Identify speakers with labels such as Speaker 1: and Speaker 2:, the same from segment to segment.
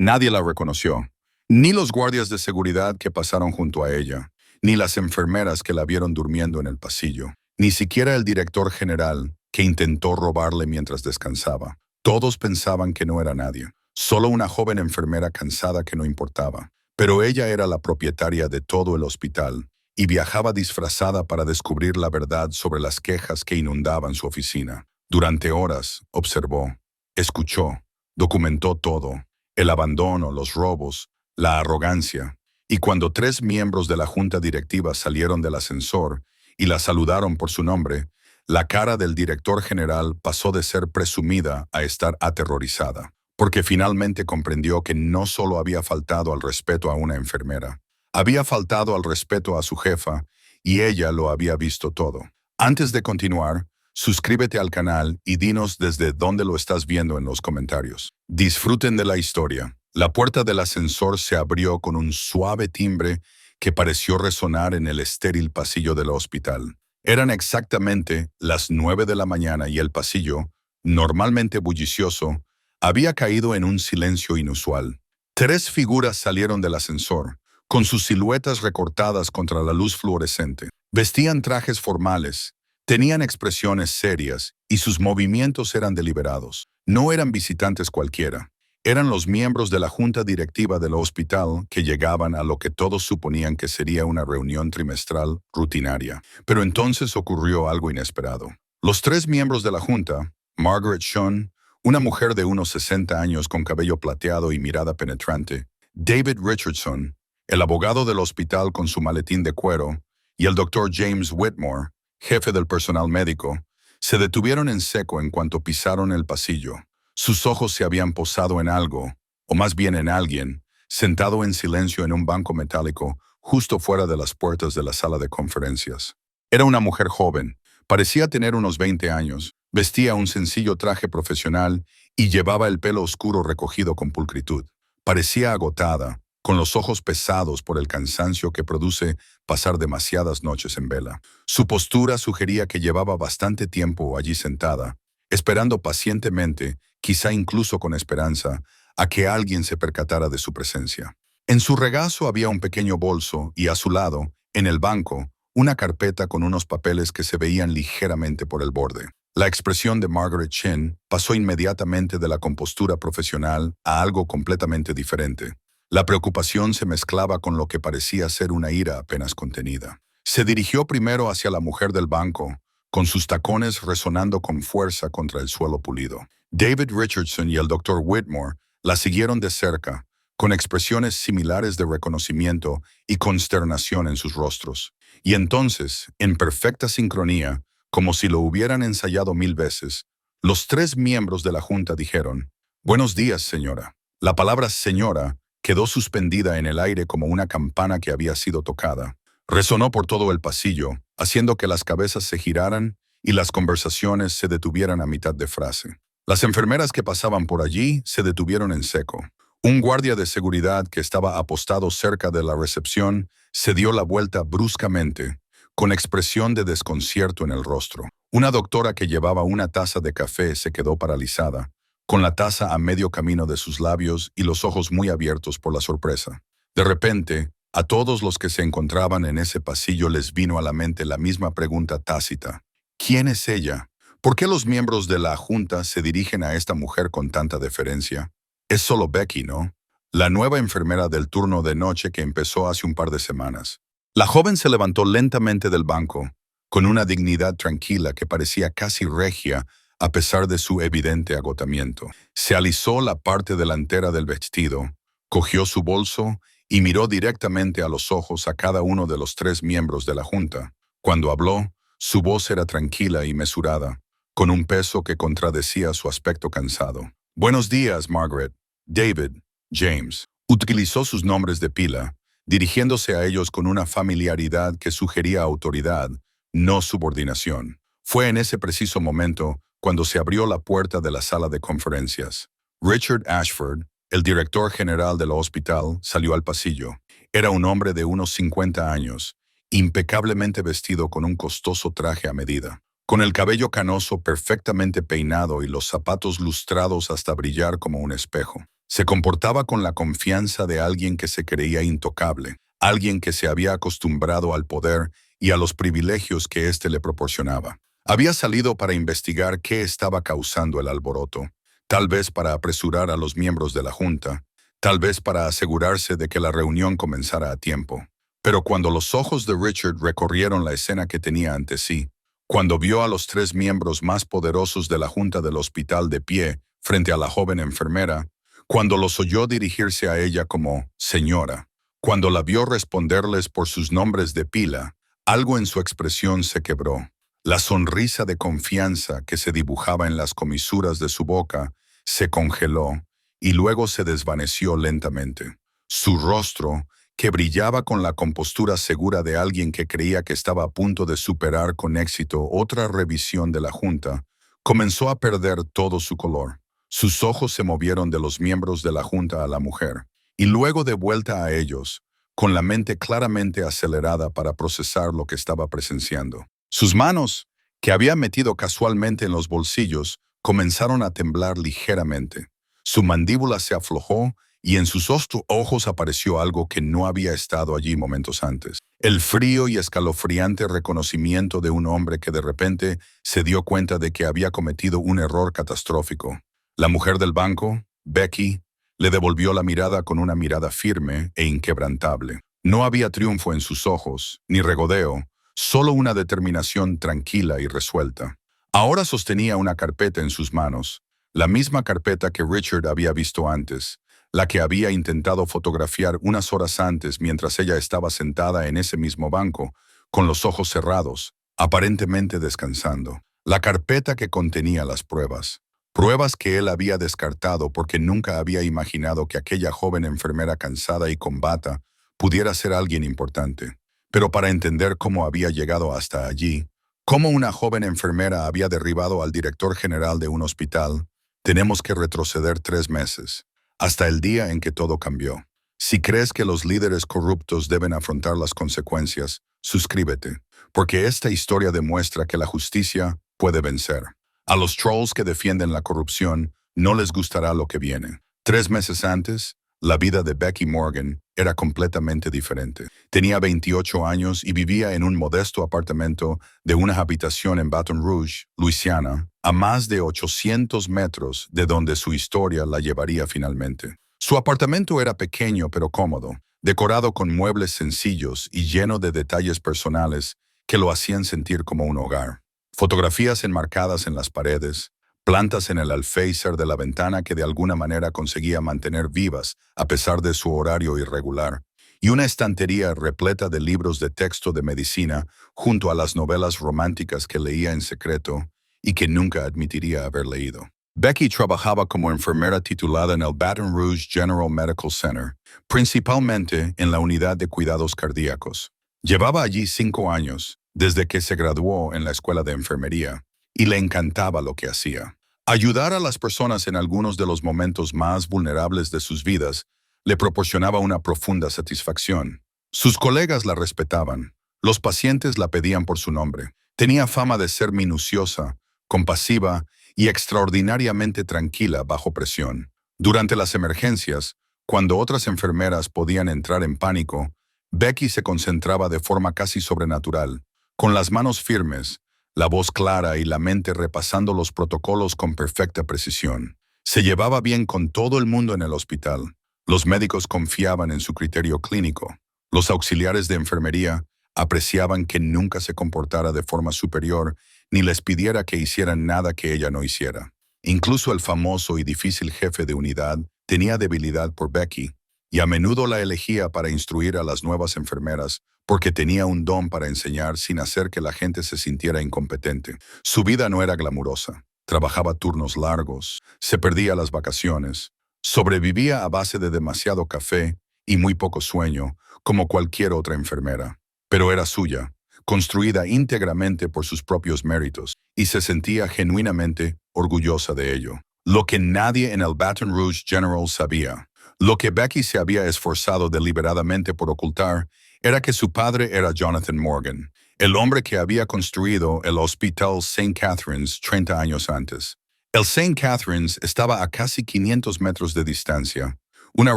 Speaker 1: Nadie la reconoció, ni los guardias de seguridad que pasaron junto a ella, ni las enfermeras que la vieron durmiendo en el pasillo, ni siquiera el director general que intentó robarle mientras descansaba. Todos pensaban que no era nadie, solo una joven enfermera cansada que no importaba. Pero ella era la propietaria de todo el hospital y viajaba disfrazada para descubrir la verdad sobre las quejas que inundaban su oficina. Durante horas, observó, escuchó, documentó todo, el abandono, los robos, la arrogancia. Y cuando 3 miembros de la junta directiva salieron del ascensor y la saludaron por su nombre, la cara del director general pasó de ser presumida a estar aterrorizada, porque finalmente comprendió que no solo había faltado al respeto a una enfermera, había faltado al respeto a su jefa, y ella lo había visto todo. Antes de continuar, suscríbete al canal y dinos desde dónde lo estás viendo en los comentarios. Disfruten de la historia. La puerta del ascensor se abrió con un suave timbre que pareció resonar en el estéril pasillo del hospital. Eran exactamente las 9 de la mañana y el pasillo, normalmente bullicioso, había caído en un silencio inusual. 3 figuras salieron del ascensor, con sus siluetas recortadas contra la luz fluorescente. Vestían trajes formales, tenían expresiones serias y sus movimientos eran deliberados. No eran visitantes cualquiera. Eran los miembros de la junta directiva del hospital que llegaban a lo que todos suponían que sería una reunión trimestral rutinaria. Pero entonces ocurrió algo inesperado. Los 3 miembros de la junta, Margaret Sean, una mujer de unos 60 años con cabello plateado y mirada penetrante, David Richardson, el abogado del hospital con su maletín de cuero, y el doctor James Whitmore, jefe del personal médico, se detuvieron en seco en cuanto pisaron el pasillo. Sus ojos se habían posado en algo, o más bien en alguien, sentado en silencio en un banco metálico justo fuera de las puertas de la sala de conferencias. Era una mujer joven, parecía tener unos 20 años, vestía un sencillo traje profesional y llevaba el pelo oscuro recogido con pulcritud. Parecía agotada, con los ojos pesados por el cansancio que produce pasar demasiadas noches en vela. Su postura sugería que llevaba bastante tiempo allí sentada, esperando pacientemente, quizá incluso con esperanza, a que alguien se percatara de su presencia. En su regazo había un pequeño bolso y a su lado, en el banco, una carpeta con unos papeles que se veían ligeramente por el borde. La expresión de Margaret Chin pasó inmediatamente de la compostura profesional a algo completamente diferente. La preocupación se mezclaba con lo que parecía ser una ira apenas contenida. Se dirigió primero hacia la mujer del banco, con sus tacones resonando con fuerza contra el suelo pulido. David Richardson y el Dr. Whitmore la siguieron de cerca, con expresiones similares de reconocimiento y consternación en sus rostros. Y entonces, en perfecta sincronía, como si lo hubieran ensayado 1000 veces, los 3 miembros de la junta dijeron: «Buenos días, señora». La palabra «señora» quedó suspendida en el aire como una campana que había sido tocada. Resonó por todo el pasillo, haciendo que las cabezas se giraran y las conversaciones se detuvieran a mitad de frase. Las enfermeras que pasaban por allí se detuvieron en seco. Un guardia de seguridad que estaba apostado cerca de la recepción se dio la vuelta bruscamente, con expresión de desconcierto en el rostro. Una doctora que llevaba una taza de café se quedó paralizada, con la taza a medio camino de sus labios y los ojos muy abiertos por la sorpresa. De repente, a todos los que se encontraban en ese pasillo les vino a la mente la misma pregunta tácita: ¿quién es ella? ¿Por qué los miembros de la junta se dirigen a esta mujer con tanta deferencia? Es solo Becky, ¿no? La nueva enfermera del turno de noche que empezó hace un par de semanas. La joven se levantó lentamente del banco, con una dignidad tranquila que parecía casi regia a pesar de su evidente agotamiento. Se alisó la parte delantera del vestido, cogió su bolso y miró directamente a los ojos a cada uno de los 3 miembros de la junta. Cuando habló, su voz era tranquila y mesurada, con un peso que contradecía su aspecto cansado. «Buenos días, Margaret, David, James». Utilizó sus nombres de pila, dirigiéndose a ellos con una familiaridad que sugería autoridad, no subordinación. Fue en ese preciso momento cuando se abrió la puerta de la sala de conferencias. Richard Ashford, el director general del hospital, salió al pasillo. Era un hombre de unos 50 años, impecablemente vestido con un costoso traje a medida, con el cabello canoso perfectamente peinado y los zapatos lustrados hasta brillar como un espejo. Se comportaba con la confianza de alguien que se creía intocable, alguien que se había acostumbrado al poder y a los privilegios que éste le proporcionaba. Había salido para investigar qué estaba causando el alboroto, tal vez para apresurar a los miembros de la junta, tal vez para asegurarse de que la reunión comenzara a tiempo. Pero cuando los ojos de Richard recorrieron la escena que tenía ante sí, cuando vio a los tres miembros más poderosos de la junta del hospital de pie frente a la joven enfermera, cuando los oyó dirigirse a ella como «señora», cuando la vio responderles por sus nombres de pila, algo en su expresión se quebró. La sonrisa de confianza que se dibujaba en las comisuras de su boca se congeló y luego se desvaneció lentamente. Su rostro, que brillaba con la compostura segura de alguien que creía que estaba a punto de superar con éxito otra revisión de la junta, comenzó a perder todo su color. Sus ojos se movieron de los miembros de la junta a la mujer, y luego de vuelta a ellos, con la mente claramente acelerada para procesar lo que estaba presenciando. Sus manos, que había metido casualmente en los bolsillos, comenzaron a temblar ligeramente. Su mandíbula se aflojó y en sus ojos apareció algo que no había estado allí momentos antes. El frío y escalofriante reconocimiento de un hombre que de repente se dio cuenta de que había cometido un error catastrófico. La mujer del banco, Becky, le devolvió la mirada con una mirada firme e inquebrantable. No había triunfo en sus ojos, ni regodeo, solo una determinación tranquila y resuelta. Ahora sostenía una carpeta en sus manos, la misma carpeta que Richard había visto antes, la que había intentado fotografiar unas horas antes mientras ella estaba sentada en ese mismo banco, con los ojos cerrados, aparentemente descansando. La carpeta que contenía las pruebas. Pruebas que él había descartado porque nunca había imaginado que aquella joven enfermera cansada y con bata pudiera ser alguien importante. Pero para entender cómo había llegado hasta allí, cómo una joven enfermera había derribado al director general de un hospital, tenemos que retroceder 3 meses, hasta el día en que todo cambió. Si crees que los líderes corruptos deben afrontar las consecuencias, suscríbete, porque esta historia demuestra que la justicia puede vencer. A los trolls que defienden la corrupción no les gustará lo que viene. 3 meses antes, la vida de Becky Morgan era completamente diferente. Tenía 28 años y vivía en un modesto apartamento de una habitación en Baton Rouge, Luisiana, a más de 800 metros de donde su historia la llevaría finalmente. Su apartamento era pequeño pero cómodo, decorado con muebles sencillos y lleno de detalles personales que lo hacían sentir como un hogar. Fotografías enmarcadas en las paredes, plantas en el alféizar de la ventana que de alguna manera conseguía mantener vivas a pesar de su horario irregular, y una estantería repleta de libros de texto de medicina junto a las novelas románticas que leía en secreto y que nunca admitiría haber leído. Becky trabajaba como enfermera titulada en el Baton Rouge General Medical Center, principalmente en la unidad de cuidados cardíacos. Llevaba allí 5 años, desde que se graduó en la escuela de enfermería, y le encantaba lo que hacía. Ayudar a las personas en algunos de los momentos más vulnerables de sus vidas le proporcionaba una profunda satisfacción. Sus colegas la respetaban, los pacientes la pedían por su nombre. Tenía fama de ser minuciosa, compasiva y extraordinariamente tranquila bajo presión. Durante las emergencias, cuando otras enfermeras podían entrar en pánico, Becky se concentraba de forma casi sobrenatural, con las manos firmes, la voz clara y la mente repasando los protocolos con perfecta precisión. Se llevaba bien con todo el mundo en el hospital. Los médicos confiaban en su criterio clínico. Los auxiliares de enfermería apreciaban que nunca se comportara de forma superior ni les pidiera que hicieran nada que ella no hiciera. Incluso el famoso y difícil jefe de unidad tenía debilidad por Becky y a menudo la elegía para instruir a las nuevas enfermeras porque tenía un don para enseñar sin hacer que la gente se sintiera incompetente. Su vida no era glamurosa. Trabajaba turnos largos, se perdía las vacaciones, sobrevivía a base de demasiado café y muy poco sueño, como cualquier otra enfermera. Pero era suya, construida íntegramente por sus propios méritos, y se sentía genuinamente orgullosa de ello. Lo que nadie en el Baton Rouge General sabía, lo que Becky se había esforzado deliberadamente por ocultar, era que su padre era Jonathan Morgan, el hombre que había construido el Hospital St. Catherine's 30 años antes. El St. Catharines estaba a casi 500 metros de distancia, una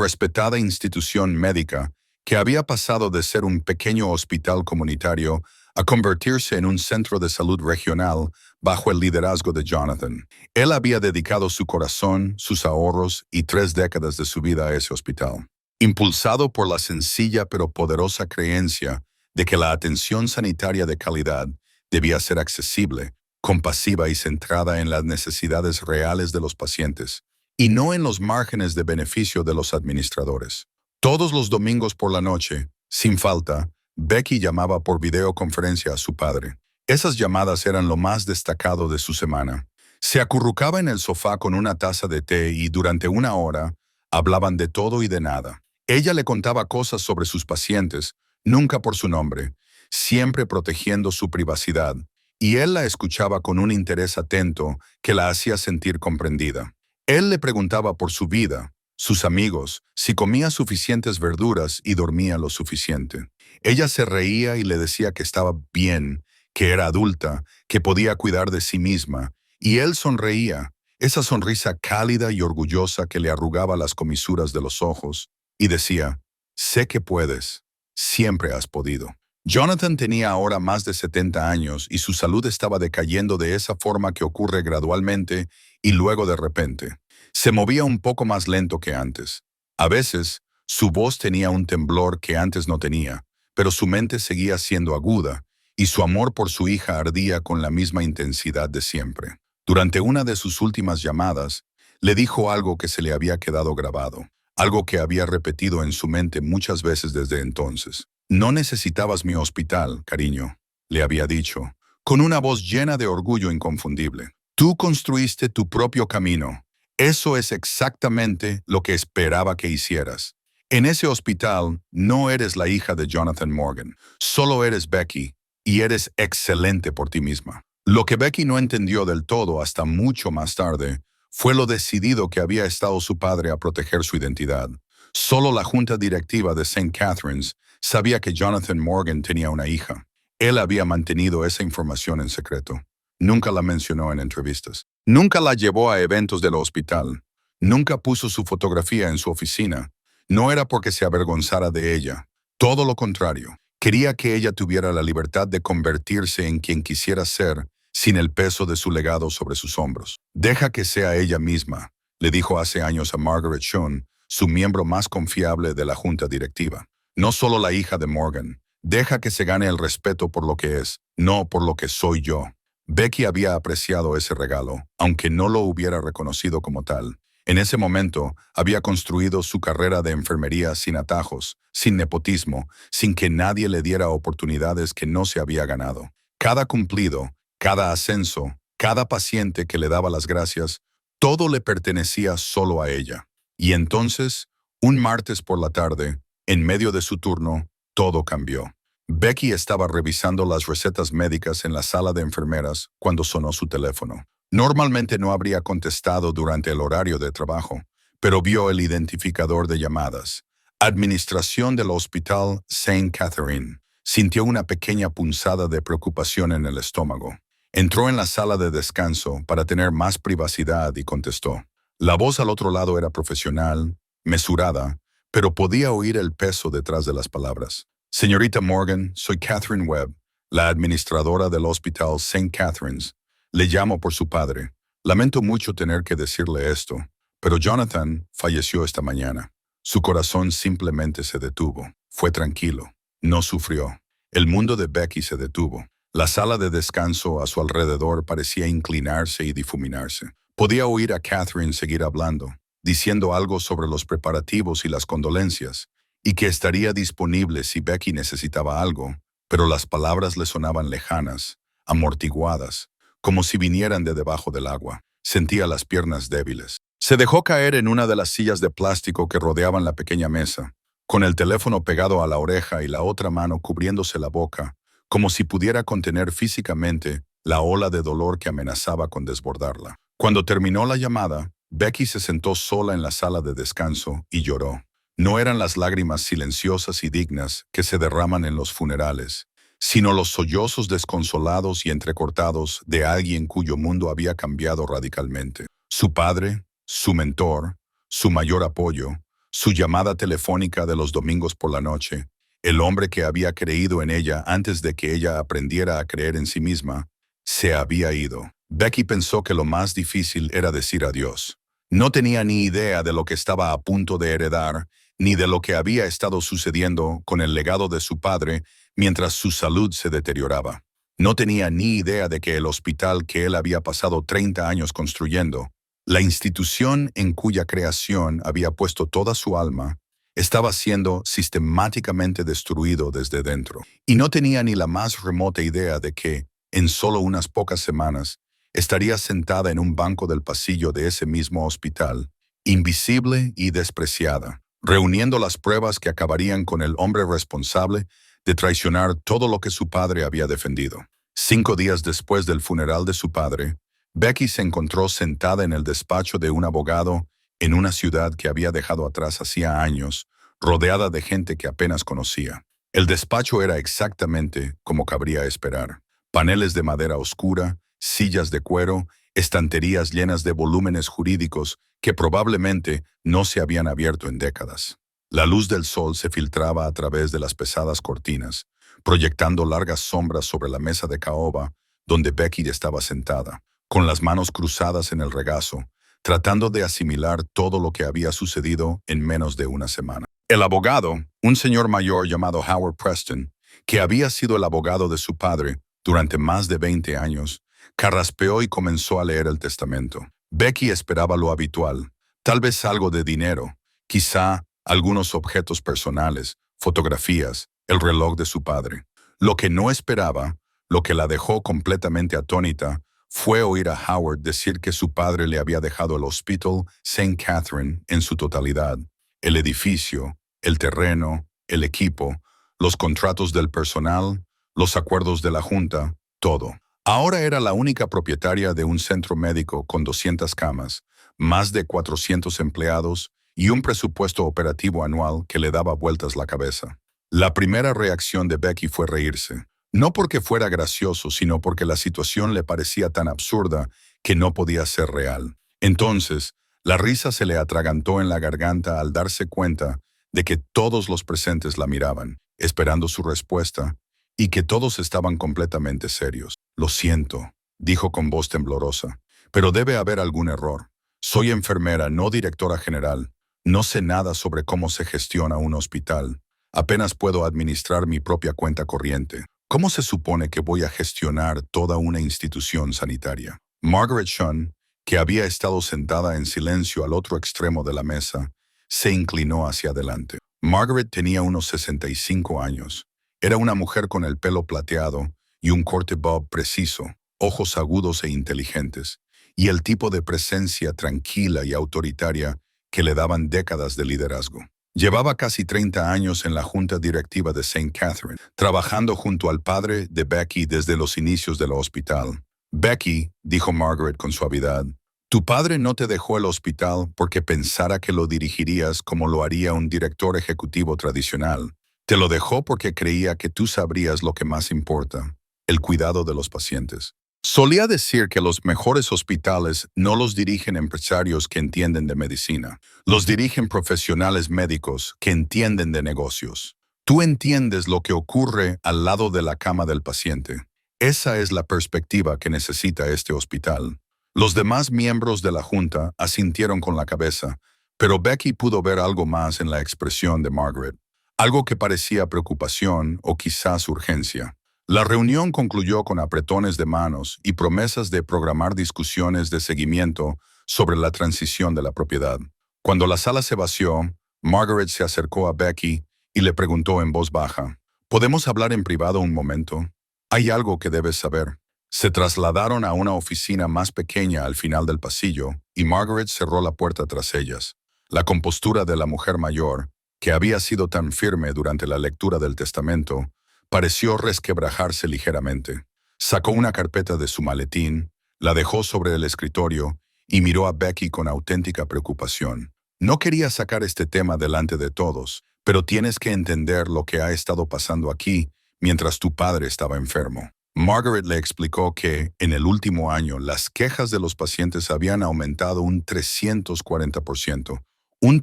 Speaker 1: respetada institución médica que había pasado de ser un pequeño hospital comunitario a convertirse en un centro de salud regional bajo el liderazgo de Jonathan. Él había dedicado su corazón, sus ahorros y 3 décadas de su vida a ese hospital. Impulsado por la sencilla pero poderosa creencia de que la atención sanitaria de calidad debía ser accesible, compasiva y centrada en las necesidades reales de los pacientes, y no en los márgenes de beneficio de los administradores. Todos los domingos por la noche, sin falta, Becky llamaba por videoconferencia a su padre. Esas llamadas eran lo más destacado de su semana. Se acurrucaba en el sofá con una taza de té y durante 1 hora hablaban de todo y de nada. Ella le contaba cosas sobre sus pacientes, nunca por su nombre, siempre protegiendo su privacidad, y él la escuchaba con un interés atento que la hacía sentir comprendida. Él le preguntaba por su vida, sus amigos, si comía suficientes verduras y dormía lo suficiente. Ella se reía y le decía que estaba bien, que era adulta, que podía cuidar de sí misma, y él sonreía, esa sonrisa cálida y orgullosa que le arrugaba las comisuras de los ojos, y decía, sé que puedes, siempre has podido. Jonathan tenía ahora más de 70 años y su salud estaba decayendo de esa forma que ocurre gradualmente y luego de repente. Se movía un poco más lento que antes. A veces, su voz tenía un temblor que antes no tenía, pero su mente seguía siendo aguda y su amor por su hija ardía con la misma intensidad de siempre. Durante una de sus últimas llamadas, le dijo algo que se le había quedado grabado, algo que había repetido en su mente muchas veces desde entonces. No necesitabas mi hospital, cariño, le había dicho, con una voz llena de orgullo inconfundible. Tú construiste tu propio camino. Eso es exactamente lo que esperaba que hicieras. En ese hospital no eres la hija de Jonathan Morgan, solo eres Becky, y eres excelente por ti misma. Lo que Becky no entendió del todo hasta mucho más tarde fue lo decidido que había estado su padre a proteger su identidad. Solo la junta directiva de St. Catharines sabía que Jonathan Morgan tenía una hija. Él había mantenido esa información en secreto. Nunca la mencionó en entrevistas. Nunca la llevó a eventos del hospital. Nunca puso su fotografía en su oficina. No era porque se avergonzara de ella. Todo lo contrario. Quería que ella tuviera la libertad de convertirse en quien quisiera ser sin el peso de su legado sobre sus hombros. Deja que sea ella misma, le dijo hace años a Margaret Shun, su miembro más confiable de la junta directiva. No solo la hija de Morgan. Deja que se gane el respeto por lo que es, no por lo que soy yo. Becky había apreciado ese regalo, aunque no lo hubiera reconocido como tal. En ese momento, había construido su carrera de enfermería sin atajos, sin nepotismo, sin que nadie le diera oportunidades que no se había ganado. Cada cumplido, cada ascenso, cada paciente que le daba las gracias, todo le pertenecía solo a ella. Y entonces, un martes por la tarde, en medio de su turno, todo cambió. Becky estaba revisando las recetas médicas en la sala de enfermeras cuando sonó su teléfono. Normalmente no habría contestado durante el horario de trabajo, pero vio el identificador de llamadas. Administración del Hospital St. Catherine. Sintió una pequeña punzada de preocupación en el estómago. Entró en la sala de descanso para tener más privacidad y contestó. La voz al otro lado era profesional, mesurada, pero podía oír el peso detrás de las palabras. Señorita Morgan, soy Catherine Webb, la administradora del Hospital St. Catharines. Le llamo por su padre. Lamento mucho tener que decirle esto, pero Jonathan falleció esta mañana. Su corazón simplemente se detuvo. Fue tranquilo. No sufrió. El mundo de Becky se detuvo. La sala de descanso a su alrededor parecía inclinarse y difuminarse. Podía oír a Catherine seguir hablando, diciendo algo sobre los preparativos y las condolencias, y que estaría disponible si Becky necesitaba algo, pero las palabras le sonaban lejanas, amortiguadas, como si vinieran de debajo del agua. Sentía las piernas débiles. Se dejó caer en una de las sillas de plástico que rodeaban la pequeña mesa, con el teléfono pegado a la oreja y la otra mano cubriéndose la boca, como si pudiera contener físicamente la ola de dolor que amenazaba con desbordarla. Cuando terminó la llamada, Becky se sentó sola en la sala de descanso y lloró. No eran las lágrimas silenciosas y dignas que se derraman en los funerales, sino los sollozos desconsolados y entrecortados de alguien cuyo mundo había cambiado radicalmente. Su padre, su mentor, su mayor apoyo, su llamada telefónica de los domingos por la noche, el hombre que había creído en ella antes de que ella aprendiera a creer en sí misma, se había ido. Becky pensó que lo más difícil era decir adiós. No tenía ni idea de lo que estaba a punto de heredar, ni de lo que había estado sucediendo con el legado de su padre mientras su salud se deterioraba. No tenía ni idea de que el hospital que él había pasado 30 años construyendo, la institución en cuya creación había puesto toda su alma, estaba siendo sistemáticamente destruido desde dentro. Y no tenía ni la más remota idea de que, en solo unas pocas semanas, estaría sentada en un banco del pasillo de ese mismo hospital, invisible y despreciada, reuniendo las pruebas que acabarían con el hombre responsable de traicionar todo lo que su padre había defendido. 5 días después del funeral de su padre, Becky se encontró sentada en el despacho de un abogado en una ciudad que había dejado atrás hacía años, rodeada de gente que apenas conocía. El despacho era exactamente como cabría esperar. Paneles de madera oscura, sillas de cuero, estanterías llenas de volúmenes jurídicos que probablemente no se habían abierto en décadas. La luz del sol se filtraba a través de las pesadas cortinas, proyectando largas sombras sobre la mesa de caoba donde Becky estaba sentada, con las manos cruzadas en el regazo, tratando de asimilar todo lo que había sucedido en menos de una semana. El abogado, un señor mayor llamado Howard Preston, que había sido el abogado de su padre durante más de 20 años, carraspeó y comenzó a leer el testamento. Becky esperaba lo habitual, tal vez algo de dinero, quizá algunos objetos personales, fotografías, el reloj de su padre. Lo que no esperaba, lo que la dejó completamente atónita, fue oír a Howard decir que su padre le había dejado el Hospital St. Catherine en su totalidad, el edificio, el terreno, el equipo, los contratos del personal, los acuerdos de la junta, todo. Ahora era la única propietaria de un centro médico con 200 camas, más de 400 empleados y un presupuesto operativo anual que le daba vueltas la cabeza. La primera reacción de Becky fue reírse. No porque fuera gracioso, sino porque la situación le parecía tan absurda que no podía ser real. Entonces, la risa se le atragantó en la garganta al darse cuenta de que todos los presentes la miraban, esperando su respuesta, y que todos estaban completamente serios. «Lo siento», dijo con voz temblorosa, «pero debe haber algún error. Soy enfermera, no directora general. No sé nada sobre cómo se gestiona un hospital. Apenas puedo administrar mi propia cuenta corriente. ¿Cómo se supone que voy a gestionar toda una institución sanitaria?» Margaret Shun, que había estado sentada en silencio al otro extremo de la mesa, se inclinó hacia adelante. Margaret tenía unos 65 años. Era una mujer con el pelo plateado y un corte bob preciso, ojos agudos e inteligentes, y el tipo de presencia tranquila y autoritaria que le daban décadas de liderazgo. Llevaba casi 30 años en la junta directiva de St. Catherine, trabajando junto al padre de Becky desde los inicios del hospital. «Becky», dijo Margaret con suavidad, «tu padre no te dejó el hospital porque pensara que lo dirigirías como lo haría un director ejecutivo tradicional. Te lo dejó porque creía que tú sabrías lo que más importa, el cuidado de los pacientes». Solía decir que los mejores hospitales no los dirigen empresarios que entienden de medicina. Los dirigen profesionales médicos que entienden de negocios. Tú entiendes lo que ocurre al lado de la cama del paciente. Esa es la perspectiva que necesita este hospital. Los demás miembros de la junta asintieron con la cabeza, pero Becky pudo ver algo más en la expresión de Margaret. Algo que parecía preocupación o quizás urgencia. La reunión concluyó con apretones de manos y promesas de programar discusiones de seguimiento sobre la transición de la propiedad. Cuando la sala se vació, Margaret se acercó a Becky y le preguntó en voz baja, «¿Podemos hablar en privado un momento? Hay algo que debes saber». Se trasladaron a una oficina más pequeña al final del pasillo y Margaret cerró la puerta tras ellas. La compostura de la mujer mayor, que había sido tan firme durante la lectura del testamento, pareció resquebrajarse ligeramente. Sacó una carpeta de su maletín, la dejó sobre el escritorio y miró a Becky con auténtica preocupación. «No quería sacar este tema delante de todos, pero tienes que entender lo que ha estado pasando aquí mientras tu padre estaba enfermo. Margaret le explicó que, en el último año, las quejas de los pacientes habían aumentado un 340%. Un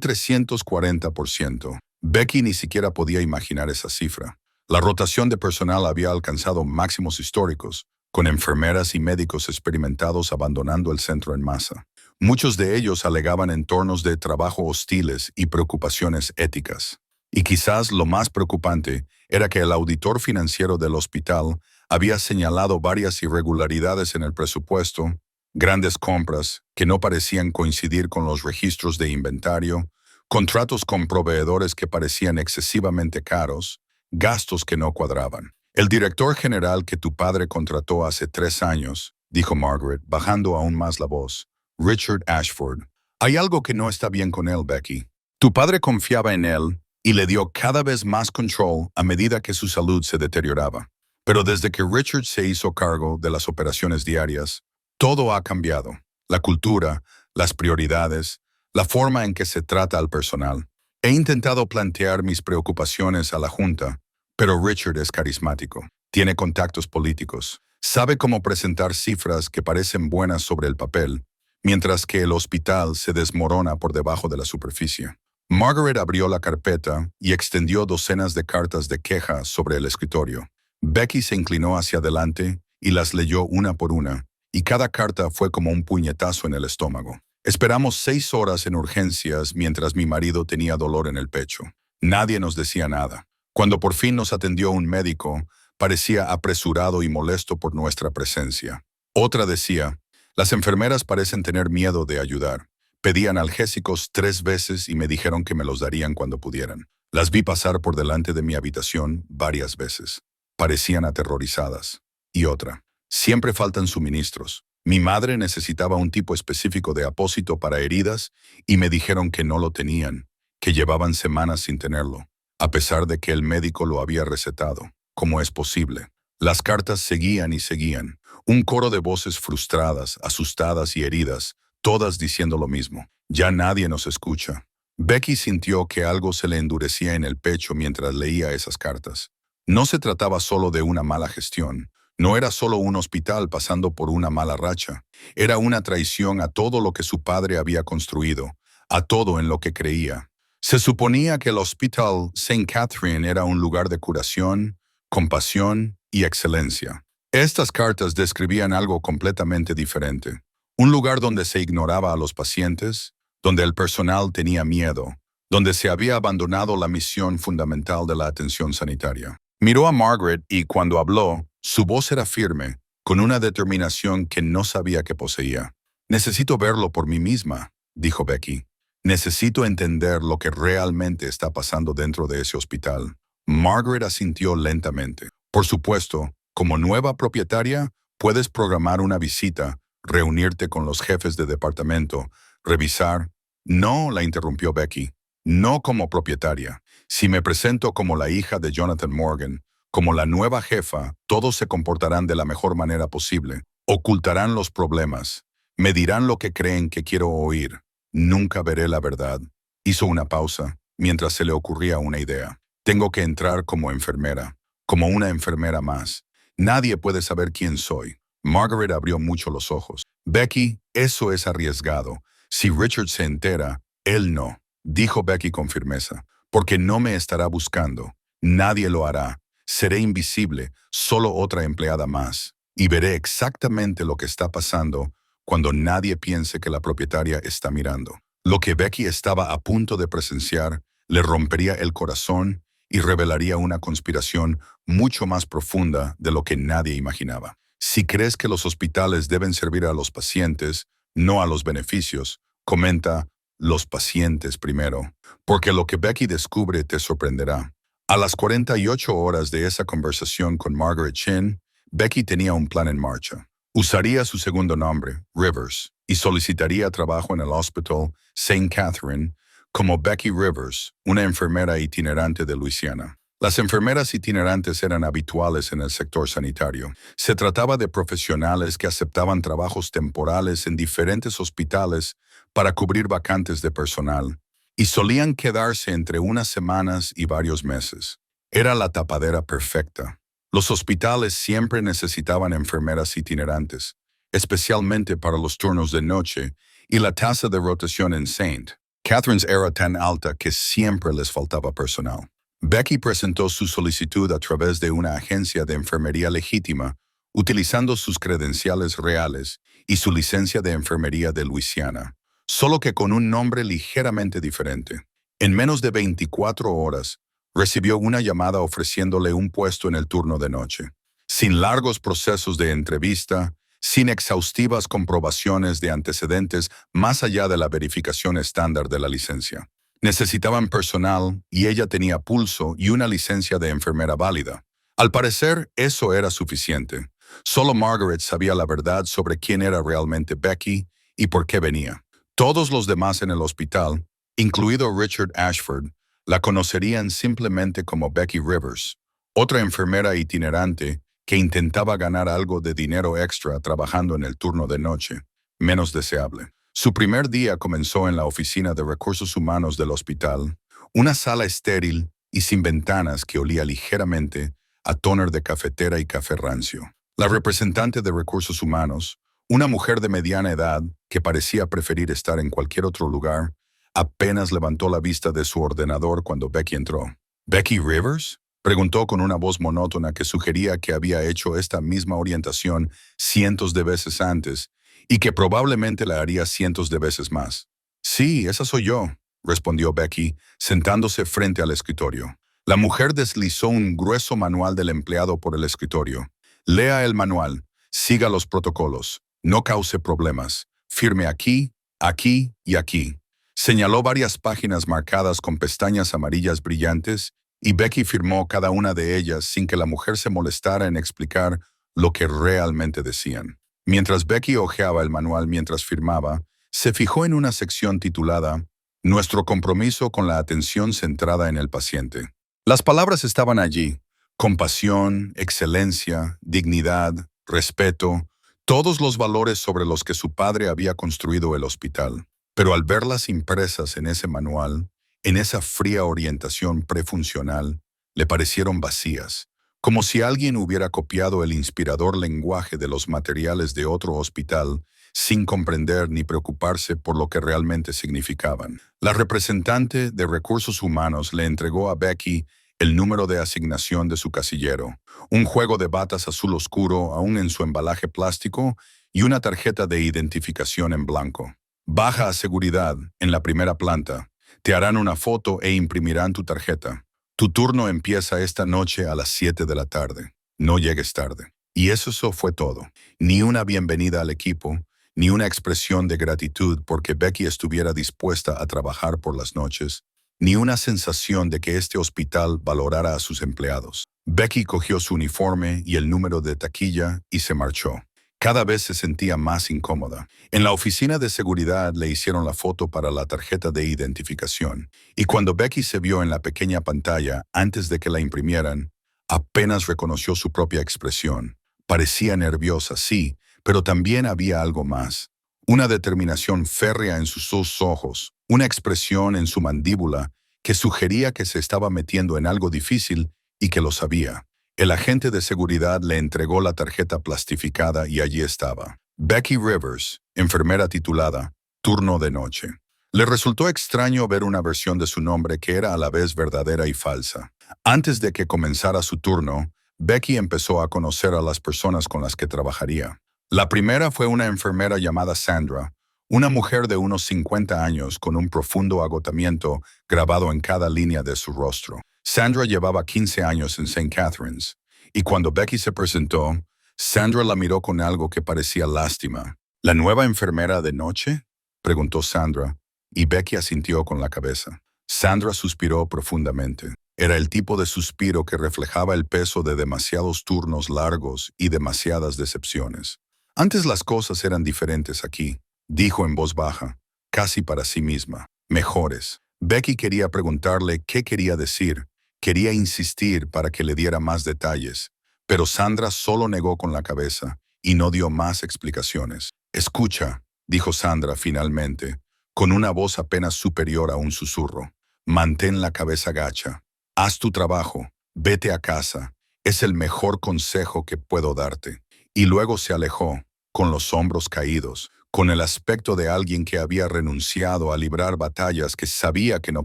Speaker 1: 340%. Becky ni siquiera podía imaginar esa cifra. La rotación de personal había alcanzado máximos históricos, con enfermeras y médicos experimentados abandonando el centro en masa. Muchos de ellos alegaban entornos de trabajo hostiles y preocupaciones éticas. Y quizás lo más preocupante era que el auditor financiero del hospital había señalado varias irregularidades en el presupuesto, grandes compras que no parecían coincidir con los registros de inventario, contratos con proveedores que parecían excesivamente caros, gastos que no cuadraban. El director general que tu padre contrató hace 3 años, dijo Margaret, bajando aún más la voz, Richard Ashford. Hay algo que no está bien con él, Becky. Tu padre confiaba en él y le dio cada vez más control a medida que su salud se deterioraba. Pero desde que Richard se hizo cargo de las operaciones diarias, todo ha cambiado. La cultura, las prioridades, la forma en que se trata al personal. He intentado plantear mis preocupaciones a la Junta, pero Richard es carismático, tiene contactos políticos, sabe cómo presentar cifras que parecen buenas sobre el papel, mientras que el hospital se desmorona por debajo de la superficie. Margaret abrió la carpeta y extendió docenas de cartas de queja sobre el escritorio. Becky se inclinó hacia adelante y las leyó una por una, y cada carta fue como un puñetazo en el estómago. Esperamos 6 horas en urgencias mientras mi marido tenía dolor en el pecho. Nadie nos decía nada. Cuando por fin nos atendió un médico, parecía apresurado y molesto por nuestra presencia. Otra decía, las enfermeras parecen tener miedo de ayudar. Pedí analgésicos 3 veces y me dijeron que me los darían cuando pudieran. Las vi pasar por delante de mi habitación varias veces. Parecían aterrorizadas. Y otra, siempre faltan suministros. Mi madre necesitaba un tipo específico de apósito para heridas y me dijeron que no lo tenían, que llevaban semanas sin tenerlo, a pesar de que el médico lo había recetado. ¿Cómo es posible? Las cartas seguían y seguían. Un coro de voces frustradas, asustadas y heridas, todas diciendo lo mismo. Ya nadie nos escucha. Becky sintió que algo se le endurecía en el pecho mientras leía esas cartas. No se trataba solo de una mala gestión. No era solo un hospital pasando por una mala racha. Era una traición a todo lo que su padre había construido, a todo en lo que creía. Se suponía que el Hospital St. Catherine era un lugar de curación, compasión y excelencia. Estas cartas describían algo completamente diferente. Un lugar donde se ignoraba a los pacientes, donde el personal tenía miedo, donde se había abandonado la misión fundamental de la atención sanitaria. Miró a Margaret y cuando habló, su voz era firme, con una determinación que no sabía que poseía. Necesito verlo por mí misma, dijo Becky. Necesito entender lo que realmente está pasando dentro de ese hospital. Margaret asintió lentamente. Por supuesto, como nueva propietaria, puedes programar una visita, reunirte con los jefes de departamento, revisar. No, la interrumpió Becky. No como propietaria. Si me presento como la hija de Jonathan Morgan, como la nueva jefa, todos se comportarán de la mejor manera posible. Ocultarán los problemas. Me dirán lo que creen que quiero oír. Nunca veré la verdad. Hizo una pausa, mientras se le ocurría una idea. Tengo que entrar como enfermera, como una enfermera más. Nadie puede saber quién soy. Margaret abrió mucho los ojos. Becky, eso es arriesgado. Si Richard se entera, él no, dijo Becky con firmeza, porque no me estará buscando. Nadie lo hará. Seré invisible, solo otra empleada más, y veré exactamente lo que está pasando cuando nadie piense que la propietaria está mirando. Lo que Becky estaba a punto de presenciar le rompería el corazón y revelaría una conspiración mucho más profunda de lo que nadie imaginaba. Si crees que los hospitales deben servir a los pacientes, no a los beneficios, comenta, los pacientes primero, porque lo que Becky descubre te sorprenderá. A las 48 horas de esa conversación con Margaret Chin, Becky tenía un plan en marcha. Usaría su segundo nombre, Rivers, y solicitaría trabajo en el Hospital St. Catherine como Becky Rivers, una enfermera itinerante de Luisiana. Las enfermeras itinerantes eran habituales en el sector sanitario. Se trataba de profesionales que aceptaban trabajos temporales en diferentes hospitales para cubrir vacantes de personal, y solían quedarse entre unas semanas y varios meses. Era la tapadera perfecta. Los hospitales siempre necesitaban enfermeras itinerantes, especialmente para los turnos de noche, y la tasa de rotación en Saint Catherine's era tan alta que siempre les faltaba personal. Becky presentó su solicitud a través de una agencia de enfermería legítima, utilizando sus credenciales reales y su licencia de enfermería de Luisiana, solo que con un nombre ligeramente diferente. En menos de 24 horas, recibió una llamada ofreciéndole un puesto en el turno de noche. Sin largos procesos de entrevista, sin exhaustivas comprobaciones de antecedentes más allá de la verificación estándar de la licencia. Necesitaban personal y ella tenía pulso y una licencia de enfermera válida. Al parecer, eso era suficiente. Solo Margaret sabía la verdad sobre quién era realmente Becky y por qué venía. Todos los demás en el hospital, incluido Richard Ashford, la conocerían simplemente como Becky Rivers, otra enfermera itinerante que intentaba ganar algo de dinero extra trabajando en el turno de noche, menos deseable. Su primer día comenzó en la oficina de recursos humanos del hospital, una sala estéril y sin ventanas que olía ligeramente a tóner de cafetera y café rancio. La representante de recursos humanos, una mujer de mediana edad que parecía preferir estar en cualquier otro lugar, apenas levantó la vista de su ordenador cuando Becky entró. ¿Becky Rivers?, preguntó con una voz monótona que sugería que había hecho esta misma orientación cientos de veces antes y que probablemente la haría cientos de veces más. Sí, esa soy yo, respondió Becky, sentándose frente al escritorio. La mujer deslizó un grueso manual del empleado por el escritorio. Lea el manual, siga los protocolos, no cause problemas, firme aquí, aquí y aquí. Señaló varias páginas marcadas con pestañas amarillas brillantes y Becky firmó cada una de ellas sin que la mujer se molestara en explicar lo que realmente decían. Mientras Becky hojeaba el manual mientras firmaba, se fijó en una sección titulada Nuestro compromiso con la atención centrada en el paciente. Las palabras estaban allí: compasión, excelencia, dignidad, respeto, todos los valores sobre los que su padre había construido el hospital. Pero al verlas impresas en ese manual, en esa fría orientación prefuncional, le parecieron vacías, como si alguien hubiera copiado el inspirador lenguaje de los materiales de otro hospital sin comprender ni preocuparse por lo que realmente significaban. La representante de recursos humanos le entregó a Becky el número de asignación de su casillero, un juego de batas azul oscuro aún en su embalaje plástico y una tarjeta de identificación en blanco. Baja a seguridad, en la primera planta. Te harán una foto e imprimirán tu tarjeta. Tu turno empieza esta noche a las 7 de la tarde. No llegues tarde. Y eso fue todo. Ni una bienvenida al equipo, ni una expresión de gratitud porque Becky estuviera dispuesta a trabajar por las noches, ni una sensación de que este hospital valorara a sus empleados. Becky cogió su uniforme y el número de taquilla y se marchó. Cada vez se sentía más incómoda. En la oficina de seguridad le hicieron la foto para la tarjeta de identificación, y cuando Becky se vio en la pequeña pantalla antes de que la imprimieran, apenas reconoció su propia expresión. Parecía nerviosa, sí, pero también había algo más. Una determinación férrea en sus dos ojos, una expresión en su mandíbula que sugería que se estaba metiendo en algo difícil y que lo sabía. El agente de seguridad le entregó la tarjeta plastificada y allí estaba: Becky Rivers, enfermera titulada, turno de noche. Le resultó extraño ver una versión de su nombre que era a la vez verdadera y falsa. Antes de que comenzara su turno, Becky empezó a conocer a las personas con las que trabajaría. La primera fue una enfermera llamada Sandra, una mujer de unos 50 años con un profundo agotamiento grabado en cada línea de su rostro. Sandra llevaba 15 años en St. Catherine's, y cuando Becky se presentó, Sandra la miró con algo que parecía lástima. ¿La nueva enfermera de noche?, preguntó Sandra, y Becky asintió con la cabeza. Sandra suspiró profundamente. Era el tipo de suspiro que reflejaba el peso de demasiados turnos largos y demasiadas decepciones. Antes las cosas eran diferentes aquí, dijo en voz baja, casi para sí misma. Mejores. Becky quería preguntarle qué quería decir. Quería insistir para que le diera más detalles, pero Sandra solo negó con la cabeza y no dio más explicaciones. Escucha, dijo Sandra finalmente, con una voz apenas superior a un susurro. Mantén la cabeza gacha. Haz tu trabajo, vete a casa Es el mejor consejo que puedo darte. Y luego se alejó, con los hombros caídos, con el aspecto de alguien que había renunciado a librar batallas que sabía que no